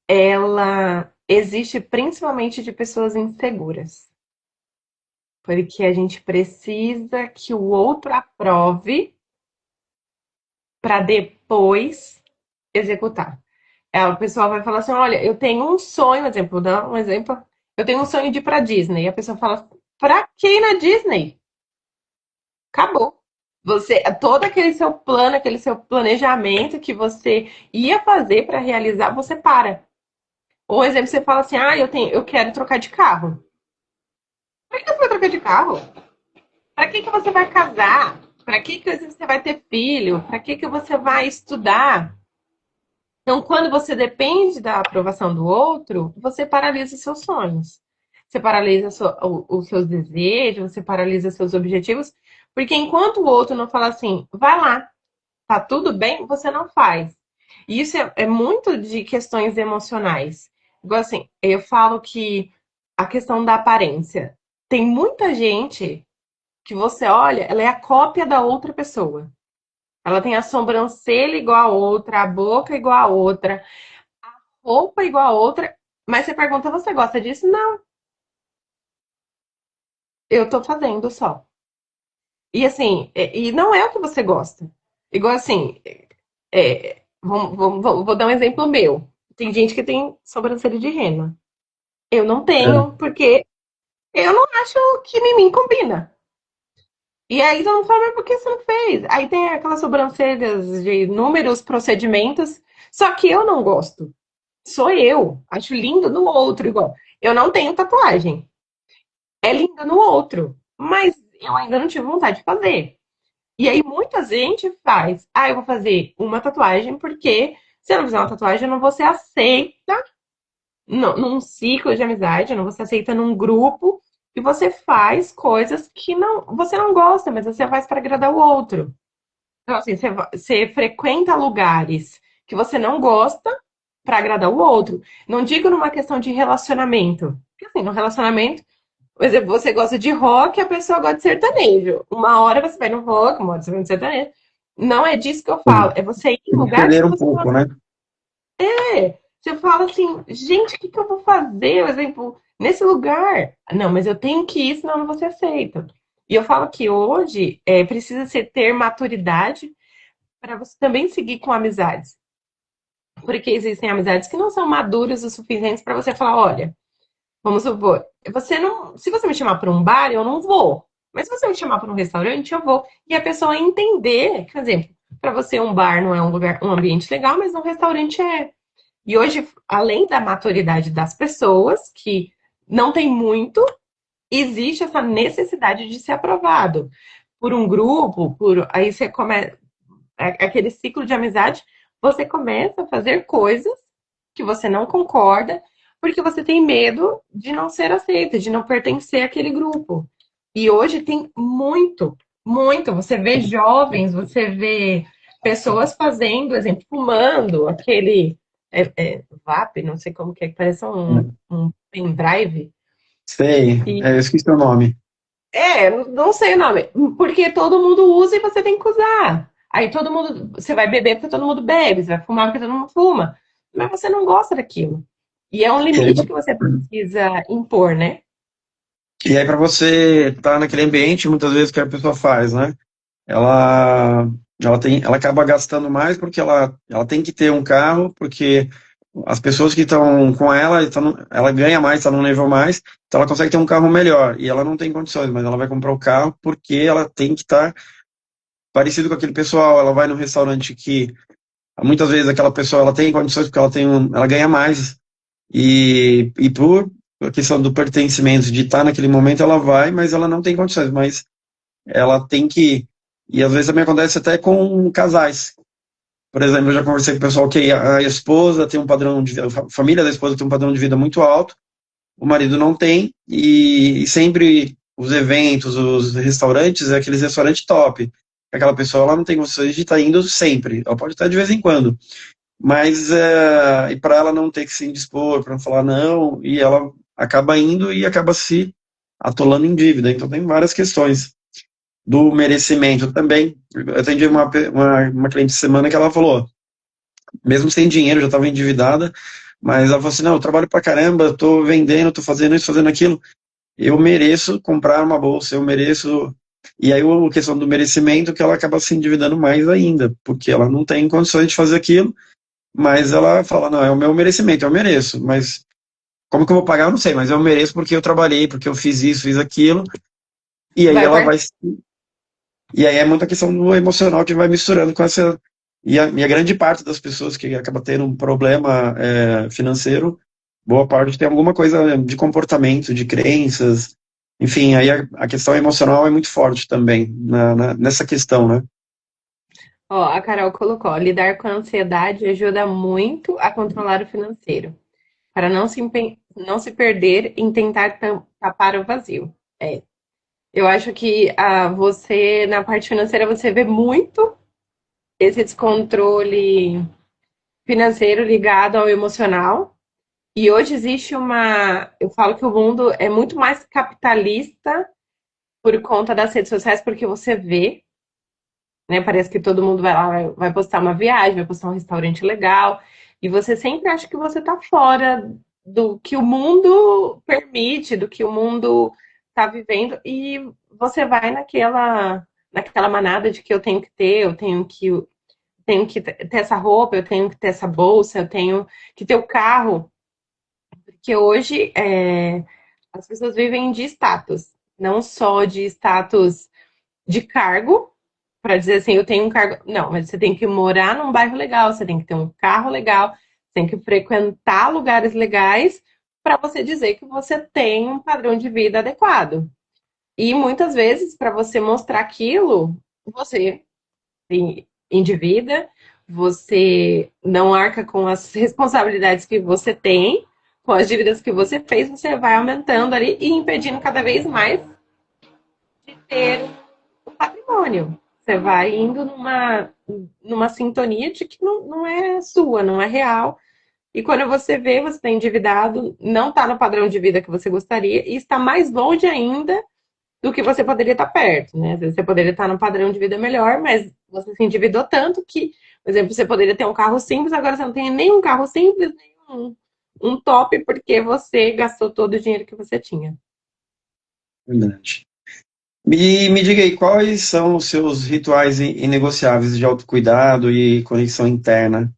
ela existe principalmente de pessoas inseguras. Porque a gente precisa que o outro aprove para depois executar. A pessoa vai falar assim: olha, eu tenho um sonho, exemplo, vou dar um exemplo. Eu tenho um sonho de ir para Disney. E a pessoa fala: para que ir na Disney? Acabou. Você, todo aquele seu plano, aquele seu planejamento que você ia fazer para realizar, você para. Ou exemplo, você fala assim: eu quero trocar de carro. Para que você vai trocar de carro? Para que você vai casar? Para que você vai ter filho? Para que você vai estudar? Então, quando você depende da aprovação do outro, você paralisa os seus sonhos. Você paralisa os seus desejos, você paralisa os seus objetivos, porque enquanto o outro não fala assim, vai lá, tá tudo bem, você não faz. E isso é muito de questões emocionais. Igual assim, eu falo que a questão da aparência. Tem muita gente que você olha, ela é a cópia da outra pessoa. Ela tem a sobrancelha igual a outra, a boca igual a outra, roupa igual a outra. Mas você pergunta, você gosta disso? Não, eu tô fazendo só. E assim, e não é o que você gosta. Igual assim, vou dar um exemplo meu. Tem gente que tem sobrancelha de rena. Eu não É. tenho, porque eu não acho que em mim combina. E aí todo mundo fala, mas por que você não fez? Aí tem aquelas sobrancelhas de inúmeros procedimentos, só que eu não gosto. Sou eu. Acho lindo no outro, igual. Eu não tenho tatuagem. É lindo no outro. Mas eu ainda não tive vontade de fazer. E aí muita gente faz. Eu vou fazer uma tatuagem porque se eu não fizer uma tatuagem, eu não vou ser aceita num ciclo de amizade, eu não vou ser aceita num grupo. E você faz coisas que você não gosta, mas você faz para agradar o outro. Então, assim, você frequenta lugares que você não gosta para agradar o outro. Não digo numa questão de relacionamento. Porque, assim, no relacionamento, por exemplo, você gosta de rock e a pessoa gosta de sertanejo. Uma hora você vai no rock, uma hora você vai no sertanejo. Não é disso que eu falo. Sim. É você ir em Tem que lugares escolher que um você fala, pouco, né? você fala assim, gente, o que eu vou fazer? Por exemplo, nesse lugar. Não, mas eu tenho que ir, senão eu não vou ser aceita. E eu falo que hoje precisa se ter maturidade para você também seguir com amizades. Porque existem amizades que não são maduras o suficiente para você falar, olha, vamos supor, você não, se você me chamar para um bar, eu não vou. Mas se você me chamar para um restaurante, eu vou. E a pessoa entender, por exemplo, para você um bar não é um lugar, um ambiente legal, mas um restaurante é. E hoje, além da maturidade das pessoas, que não tem muito, existe essa necessidade de ser aprovado por um grupo, por aí você começa aquele ciclo de amizade, você começa a fazer coisas que você não concorda, porque você tem medo de não ser aceita, de não pertencer àquele grupo. E hoje tem muito, muito. Você vê jovens, você vê pessoas fazendo, exemplo, fumando aquele vape, não sei como que é, que parece um pendrive. Sei, eu esqueci o nome. Não sei o nome. Porque todo mundo usa e você tem que usar. Aí todo mundo. Você vai beber porque todo mundo bebe, você vai fumar porque todo mundo fuma. Mas você não gosta daquilo. E é um E aí, limite que você precisa impor, né? para você estar naquele ambiente, muitas vezes o que a pessoa faz, né? Ela acaba gastando mais porque ela tem que ter um carro, porque as pessoas que estão com ela, ela ganha mais, está num nível mais, então ela consegue ter um carro melhor. E ela não tem condições, mas ela vai comprar o carro porque ela tem que estar parecido com aquele pessoal. Ela vai num restaurante que muitas vezes aquela pessoa ela tem condições porque ela ganha mais. E por a questão do pertencimento, de estar naquele momento, ela vai, mas ela não tem condições. Mas ela tem que. E às vezes também acontece até com casais. Por exemplo, eu já conversei com o pessoal que a esposa tem um padrão de vida, a família da esposa tem um padrão de vida muito alto, o marido não tem, e sempre os eventos, os restaurantes, é aqueles restaurantes top. Aquela pessoa ela não tem condições de estar indo sempre, ela pode estar de vez em quando, mas e para ela não ter que se indispor, para não falar não, e ela acaba indo e acaba se atolando em dívida. Então tem várias questões do merecimento também. Eu atendi uma cliente de semana que ela falou, mesmo sem dinheiro, já estava endividada, mas ela falou assim, não, eu trabalho pra caramba, estou vendendo, estou fazendo isso, fazendo aquilo, eu mereço comprar uma bolsa, eu mereço... E aí a questão do merecimento que ela acaba se endividando mais ainda, porque ela não tem condições de fazer aquilo, mas ela fala, não, é o meu merecimento, eu mereço, mas como que eu vou pagar, eu não sei, mas eu mereço porque eu trabalhei, porque eu fiz isso, fiz aquilo, e aí Vai ela vai e aí é muita questão do emocional que vai misturando com essa. E a grande parte das pessoas que acaba tendo um problema financeiro, boa parte tem alguma coisa de comportamento, de crenças, enfim, aí a questão emocional é muito forte também nessa questão, né? Ó, a Carol colocou, lidar com a ansiedade ajuda muito a controlar o financeiro, para não se perder em tentar tapar o vazio. É, eu acho que você, na parte financeira, você vê muito esse descontrole financeiro ligado ao emocional. E hoje existe eu falo que o mundo é muito mais capitalista por conta das redes sociais, porque você vê, né? Parece que todo mundo vai lá, vai postar uma viagem, vai postar um restaurante legal, e você sempre acha que você está fora do que o mundo permite, do que o mundo está vivendo, e você vai naquela manada de que eu tenho que ter, tenho que ter essa roupa, eu tenho que ter essa bolsa, eu tenho que ter o carro, porque hoje as pessoas vivem de status, não só de status de cargo, para dizer assim, eu tenho um cargo. Não, mas você tem que morar num bairro legal, você tem que ter um carro legal, você tem que frequentar lugares legais para você dizer que você tem um padrão de vida adequado. E muitas vezes, para você mostrar aquilo, você endivida, você não arca com as responsabilidades que você tem, com as dívidas que você fez, você vai aumentando ali e impedindo cada vez mais de ter um patrimônio. Você vai indo numa sintonia de que não é sua, não é real. E quando você vê, você está endividado, não está no padrão de vida que você gostaria e está mais longe ainda do que você poderia estar perto, né? Às vezes você poderia estar num padrão de vida melhor, mas você se endividou tanto que, por exemplo, você poderia ter um carro simples, agora você não tem nem um carro simples, nem um top, porque você gastou todo o dinheiro que você tinha. Verdade. Me diga aí, quais são os seus rituais inegociáveis de autocuidado e conexão interna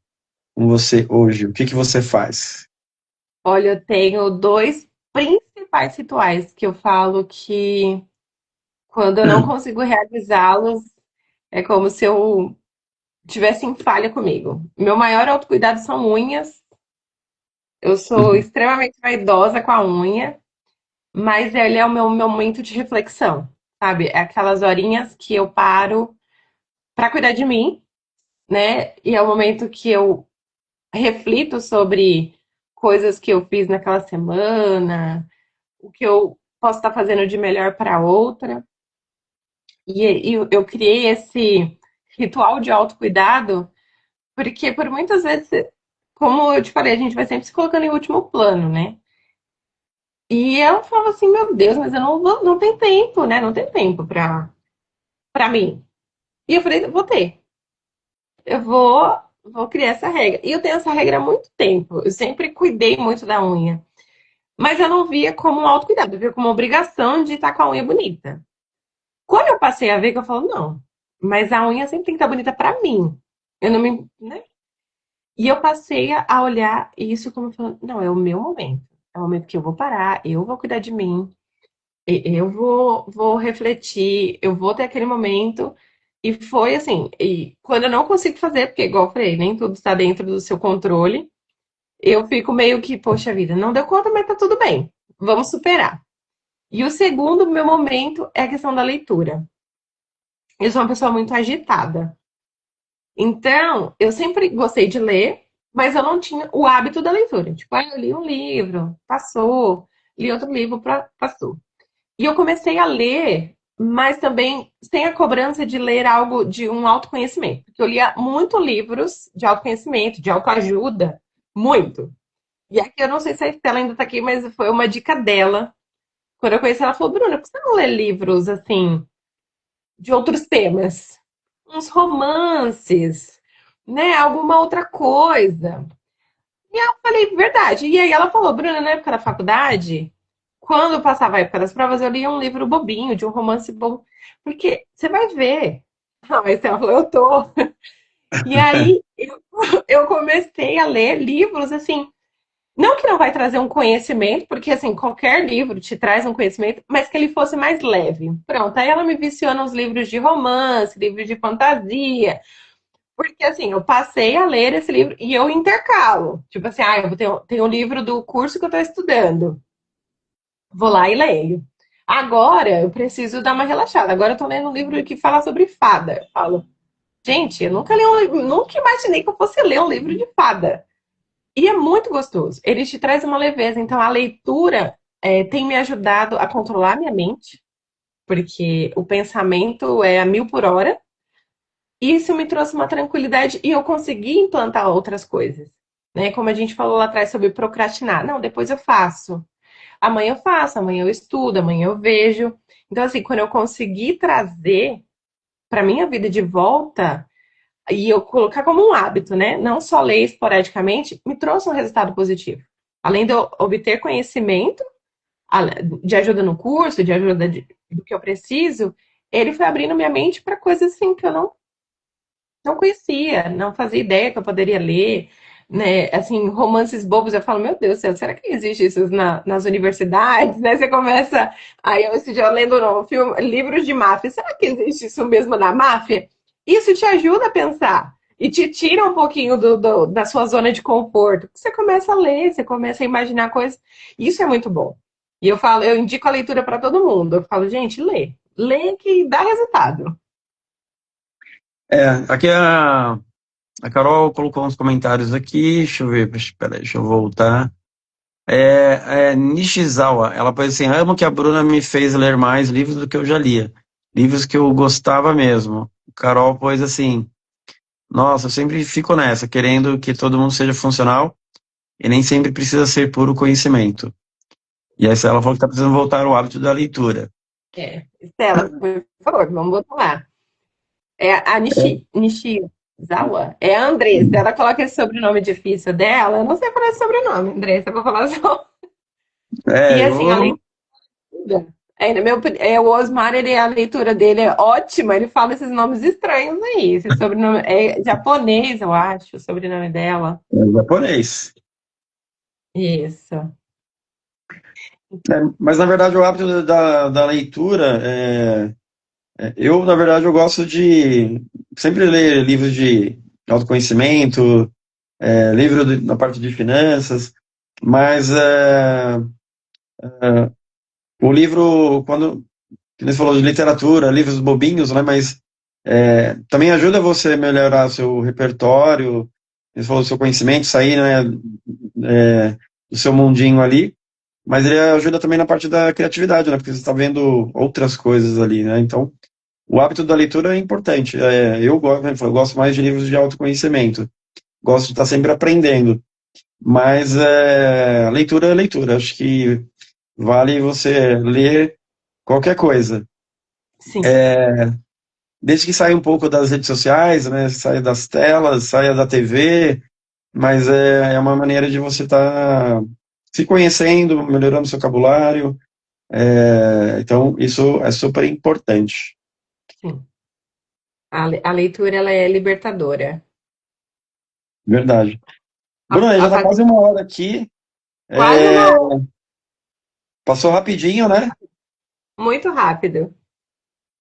com você hoje? O que que você faz? Olha, eu tenho dois principais rituais que eu falo que quando eu não consigo realizá-los, é como se eu tivesse em falha comigo. Meu maior autocuidado são unhas. Eu sou Uhum. extremamente vaidosa com a unha, mas ele é o meu momento de reflexão, sabe? É aquelas horinhas que eu paro para cuidar de mim, né? E é o momento que eu reflito sobre coisas que eu fiz naquela semana, o que eu posso estar fazendo de melhor para outra. E eu criei esse ritual de autocuidado, porque por muitas vezes, como eu te falei, a gente vai sempre se colocando em último plano, né? E eu falo assim, meu Deus, mas eu não tenho tempo, né? Não tenho tempo para mim. E eu falei, vou ter. Eu vou criar essa regra. E eu tenho essa regra há muito tempo. Eu sempre cuidei muito da unha. Mas eu não via como um autocuidado, eu via como uma obrigação de estar com a unha bonita. Quando eu passei a ver, que eu falo, não, mas a unha sempre tem que estar bonita pra mim. Eu não me, né? E eu passei a olhar isso como falando, não, é o meu momento. É o momento que eu vou parar, eu vou cuidar de mim, eu vou refletir, eu vou ter aquele momento. E foi assim, e quando eu não consigo fazer, porque igual eu falei, nem tudo está dentro do seu controle, eu fico meio que, poxa vida, não deu conta, mas tá tudo bem. Vamos superar. E o segundo meu momento é a questão da leitura. Eu sou uma pessoa muito agitada. Então, eu sempre gostei de ler, mas eu não tinha o hábito da leitura. Tipo, eu li um livro, passou, li outro livro, passou. E eu comecei a ler, mas também sem a cobrança de ler algo de um autoconhecimento. Porque eu lia muito livros de autoconhecimento, de autoajuda, muito. E aqui eu não sei se a Estela ainda está aqui, mas foi uma dica dela. Quando eu conheci ela, falou, Bruna, por que você não lê livros assim de outros temas? Uns romances, né? Alguma outra coisa. E eu falei, verdade. E aí ela falou, Bruna, na época da faculdade, quando eu passava a época das provas, eu lia um livro bobinho, de um romance bobo. Porque você vai ver. Ah, mas ela falou, eu tô. E aí eu comecei a ler livros assim. Não que não vai trazer um conhecimento, porque assim, qualquer livro te traz um conhecimento, mas que ele fosse mais leve. Pronto, aí ela me viciou nos livros de romance, livros de fantasia, porque assim, eu passei a ler esse livro e eu intercalo. Tipo assim, eu vou ter, tenho um livro do curso que eu estou estudando. Vou lá e leio. Agora eu preciso dar uma relaxada. Agora eu tô lendo um livro que fala sobre fada. Eu falo, gente, eu nunca li um livro, nunca imaginei que eu fosse ler um livro de fada. E é muito gostoso. Ele te traz uma leveza. Então, a leitura tem me ajudado a controlar minha mente, porque o pensamento é a 1.000 por hora. Isso me trouxe uma tranquilidade e eu consegui implantar outras coisas. Né? Como a gente falou lá atrás sobre procrastinar. Não, depois eu faço. Amanhã eu faço, amanhã eu estudo, amanhã eu vejo. Então, assim, quando eu consegui trazer para minha vida de volta e eu colocar como um hábito, né? Não só ler esporadicamente, me trouxe um resultado positivo. Além de eu obter conhecimento, de ajuda no curso, de ajuda do que eu preciso, ele foi abrindo minha mente para coisas assim que eu não conhecia, não fazia ideia que eu poderia ler. Né, assim, romances bobos, eu falo, meu Deus do céu, será que existe isso nas universidades? Né? Você começa, aí eu esse dia lendo no filme, livros de máfia, será que existe isso mesmo na máfia? Isso te ajuda a pensar e te tira um pouquinho da sua zona de conforto. Você começa a ler, você começa a imaginar coisas, isso é muito bom. E eu falo, eu indico a leitura para todo mundo. Eu falo, gente, lê que dá resultado. Aqui a Carol colocou uns comentários aqui, deixa eu ver, espera, deixa eu voltar. Nishizawa, ela pôs assim, amo que a Bruna me fez ler mais livros do que eu já lia, livros que eu gostava mesmo. Carol pôs assim, nossa, eu sempre fico nessa, querendo que todo mundo seja funcional e nem sempre precisa ser puro conhecimento. E aí ela falou que está precisando voltar ao hábito da leitura. Estela, por favor, vamos botar lá. É a Nishizawa? É a Andressa. Ela coloca esse sobrenome difícil dela. Eu não sei falar esse sobrenome, Andressa. Eu vou falar só. E assim, a Eu, leitura. O Osmar, a leitura dele é ótima. Ele fala esses nomes estranhos aí. Esse sobrenome é japonês, eu acho, o sobrenome dela. japonês. Isso. Mas na verdade o hábito da leitura, eu na verdade eu gosto de sempre ler livros de autoconhecimento, livro na parte de finanças, mas o livro, quando que você falou de literatura, livros bobinhos, né? Mas Também ajuda você a melhorar seu repertório, você falou, seu conhecimento, sair, né, do seu mundinho ali, mas ele ajuda também na parte da criatividade, né, porque você está vendo outras coisas ali, né, então o hábito da leitura é importante. Eu gosto mais de livros de autoconhecimento, gosto de estar sempre aprendendo, mas leitura é leitura, acho que vale você ler qualquer coisa. Sim. Desde que saia um pouco das redes sociais, né, saia das telas, saia da TV, mas é uma maneira de você estar se conhecendo, melhorando seu vocabulário, então isso é super importante, Sim. A leitura ela é libertadora. verdade. A- Bruno, já está a- quase uma hora aqui, Quase é, passou rapidinho, né? muito rápido.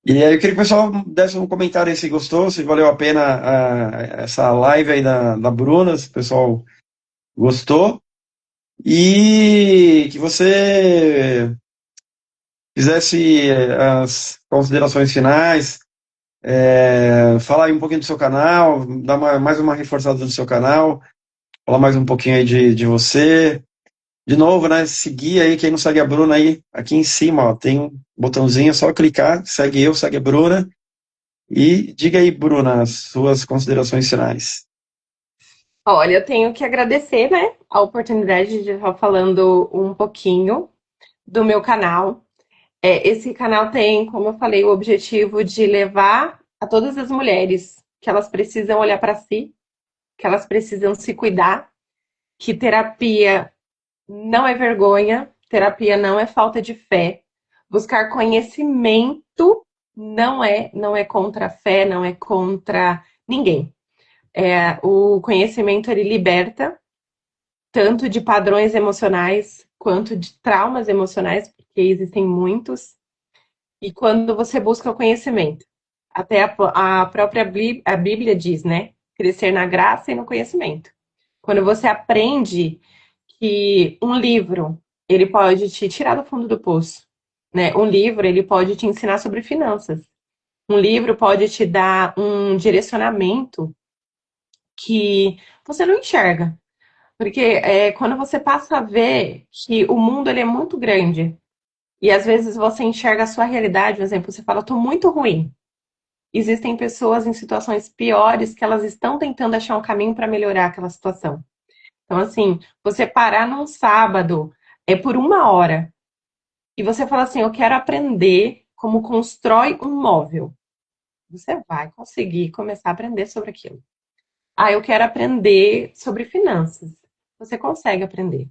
E aí eu queria que o pessoal desse um comentário aí se gostou, se valeu a pena essa live aí da Bruna, se o pessoal gostou, e que você fizesse as considerações finais, falar aí um pouquinho do seu canal, dar mais uma reforçada no seu canal, falar mais um pouquinho aí de você. De novo, né? Seguir aí, quem não segue a Bruna aí, aqui em cima, ó, tem um botãozinho, é só clicar, segue eu, segue a Bruna. E diga aí, Bruna, as suas considerações finais. Olha, eu tenho que agradecer, né, a oportunidade de estar falando um pouquinho do meu canal. Esse canal tem, como eu falei, o objetivo de levar a todas as mulheres que elas precisam olhar para si, que elas precisam se cuidar, que terapia não é vergonha, terapia não é falta de fé. Buscar conhecimento não é contra a fé, não é contra ninguém. O conhecimento ele liberta tanto de padrões emocionais quanto de traumas emocionais, porque existem muitos. E quando você busca o conhecimento, até a própria a Bíblia diz, né? Crescer na graça e no conhecimento. Quando você aprende que um livro, ele pode te tirar do fundo do poço, né? Um livro, ele pode te ensinar sobre finanças. Um livro pode te dar um direcionamento que você não enxerga. Porque quando você passa a ver que o mundo ele é muito grande e às vezes você enxerga a sua realidade, por exemplo, você fala, estou muito ruim. Existem pessoas em situações piores que elas estão tentando achar um caminho para melhorar aquela situação. Então, assim, você parar num sábado por uma hora e você fala assim, eu quero aprender como constrói um móvel. Você vai conseguir começar a aprender sobre aquilo. Ah, eu quero aprender sobre finanças. Você consegue aprender.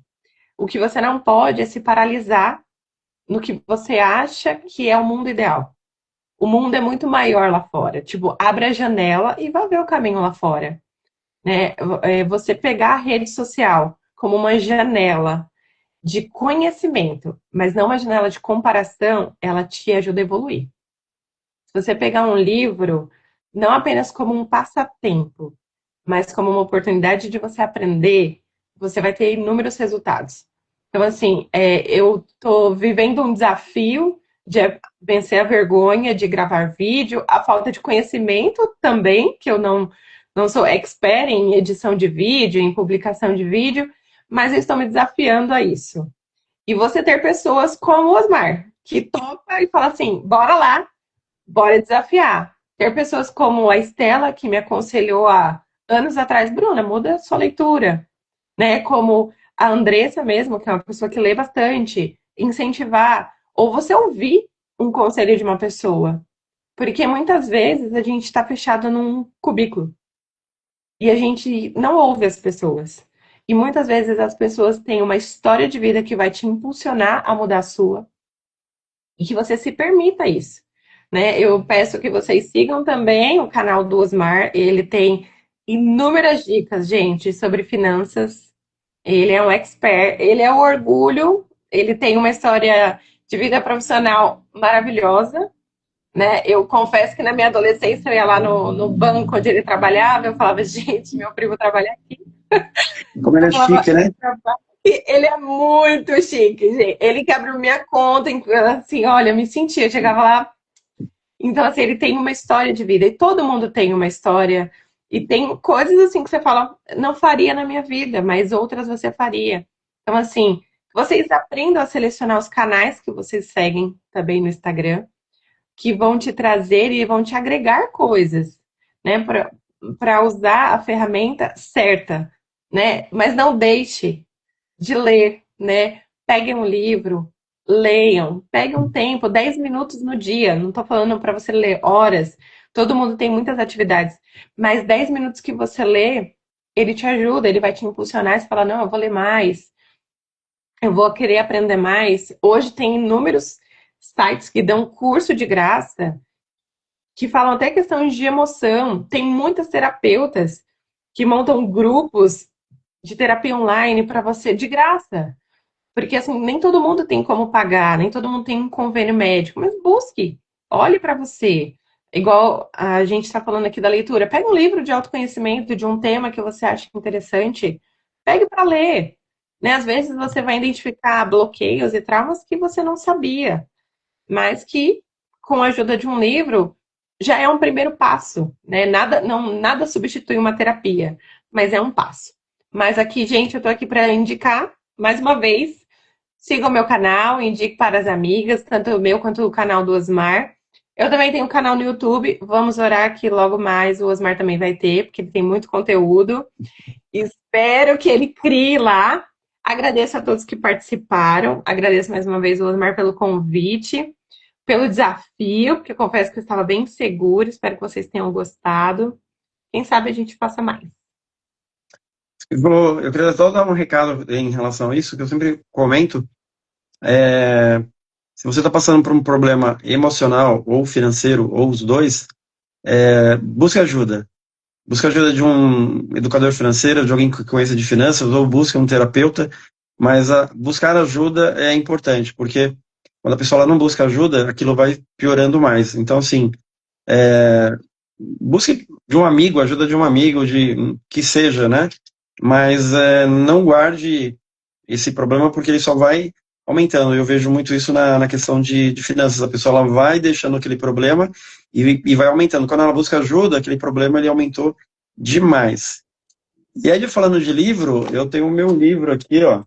O que você não pode é se paralisar no que você acha que é o mundo ideal. O mundo é muito maior lá fora. Tipo, abre a janela e vai ver o caminho lá fora. Né? Você pegar a rede social como uma janela de conhecimento, mas não uma janela de comparação, ela te ajuda a evoluir. Se você pegar um livro, não apenas como um passatempo, mas como uma oportunidade de você aprender, você vai ter inúmeros resultados. Então, assim, eu estou vivendo um desafio de vencer a vergonha de gravar vídeo, a falta de conhecimento também, que eu não sou expert em edição de vídeo, em publicação de vídeo, mas eu estou me desafiando a isso. E você ter pessoas como o Osmar, que topa e fala assim, bora lá, bora desafiar. Ter pessoas como a Estela, que me aconselhou há anos atrás, Bruna, muda a sua leitura, né? Como a Andressa mesmo, que é uma pessoa que lê bastante, incentivar, ou você ouvir um conselho de uma pessoa. Porque muitas vezes a gente está fechado num cubículo e a gente não ouve as pessoas. E muitas vezes as pessoas têm uma história de vida que vai te impulsionar a mudar a sua e que você se permita isso. Né? Eu peço que vocês sigam também o canal do Osmar, ele tem inúmeras dicas, gente, sobre finanças. Ele é um expert, ele é um orgulho, ele tem uma história de vida profissional maravilhosa, né? Eu confesso que na minha adolescência eu ia lá no banco onde ele trabalhava, eu falava, gente, meu primo trabalha aqui. Como ele Eu é falava, chique, né? ele é muito chique, gente. Ele que abriu minha conta, assim, olha, eu me sentia, eu chegava lá. Então, assim, ele tem uma história de vida, e todo mundo tem uma história, e tem coisas assim que você fala, não faria na minha vida, mas outras você faria. Então, assim, vocês aprendam a selecionar os canais que vocês seguem também no Instagram, que vão te trazer e vão te agregar coisas, né, para usar a ferramenta certa, né? Mas não deixe de ler, né? Peguem um livro, leiam, peguem um tempo, 10 minutos no dia. Não estou falando para você ler horas. Todo mundo tem muitas atividades, mas 10 minutos que você lê, ele te ajuda, ele vai te impulsionar. Você fala, não, eu vou ler mais, eu vou querer aprender mais. Hoje tem inúmeros sites que dão curso de graça, que falam até questões de emoção. Tem muitas terapeutas que montam grupos de terapia online para você de graça. Porque assim, nem todo mundo tem como pagar, nem todo mundo tem um convênio médico, mas busque, olhe para você. Igual a gente está falando aqui da leitura, pega um livro de autoconhecimento de um tema que você acha interessante, pegue para ler. Né? Às vezes você vai identificar bloqueios e traumas que você não sabia, mas que, com a ajuda de um livro, já é um primeiro passo. Né? Nada substitui uma terapia, mas é um passo. Mas aqui, gente, eu estou aqui para indicar, mais uma vez, siga o meu canal, indique para as amigas, tanto o meu quanto o canal do Osmar. Eu também tenho um canal no YouTube, vamos orar que logo mais o Osmar também vai ter, porque ele tem muito conteúdo. Espero que ele crie lá. Agradeço a todos que participaram, agradeço mais uma vez o Osmar pelo convite, pelo desafio, porque eu confesso que eu estava bem segura, espero que vocês tenham gostado. Quem sabe a gente faça mais. Eu queria só dar um recado em relação a isso, que eu sempre comento. Se você está passando por um problema emocional ou financeiro, ou os dois, busque ajuda. Busque ajuda de um educador financeiro, de alguém que conheça de finanças, ou busque um terapeuta, mas buscar ajuda é importante, porque quando a pessoa ela não busca ajuda, aquilo vai piorando mais. Então, assim, busque de um amigo, ajuda de um amigo, de que seja, né? Mas não guarde esse problema, porque ele só vai aumentando. Eu vejo muito isso na questão de finanças. A pessoa ela vai deixando aquele problema e vai aumentando. Quando ela busca ajuda, aquele problema ele aumentou demais. E aí, falando de livro, eu tenho o meu livro aqui, ó,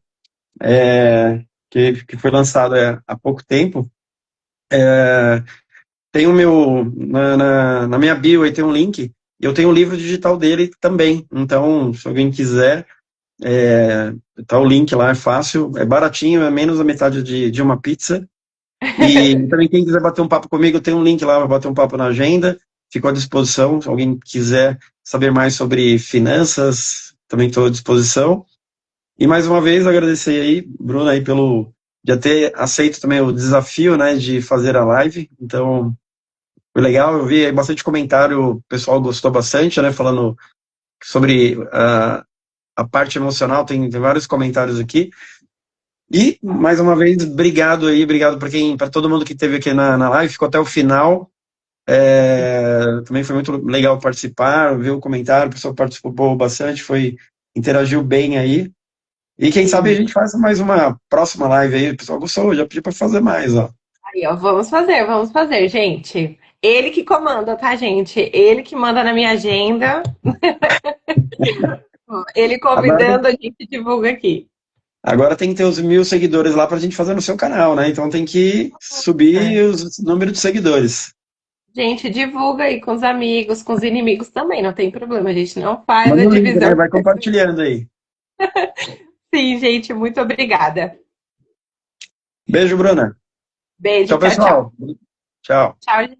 que foi lançado há pouco tempo. Tem o meu, na minha bio aí tem um link, e eu tenho o livro digital dele também. Então, se alguém quiser, tá o link lá, é fácil, é baratinho, é menos da metade de uma pizza. E também quem quiser bater um papo comigo, tem um link lá, vai bater um papo na agenda, fico à disposição. Se alguém quiser saber mais sobre finanças, também estou à disposição. E mais uma vez agradecer aí, Bruno, aí de ter aceito também o desafio, né, de fazer a live. Então, foi legal, eu vi aí bastante comentário, o pessoal gostou bastante, né, falando sobre a parte emocional, tem vários comentários aqui. E, mais uma vez, obrigado aí, obrigado para todo mundo que esteve aqui na live, ficou até o final. Também foi muito legal participar, ver o comentário, o pessoal participou bastante, interagiu bem aí. E quem sabe a gente faz mais uma próxima live aí, o pessoal gostou, já pediu para fazer mais, ó. Aí, ó, vamos fazer, gente. Ele que comanda, tá, gente? Ele que manda na minha agenda. Ele Agora convidando, a gente divulga aqui. Agora tem que ter os 1.000 seguidores lá pra gente fazer no seu canal, né? Então tem que subir É. os números de seguidores. Gente, divulga aí com os amigos, com os inimigos também, não tem problema, a gente não faz a Manda o link, né? divisão. Vai compartilhando aí. Sim, gente, muito obrigada. Beijo, Bruna. Beijo, Tchau, tchau, tchau. pessoal. Tchau. Tchau,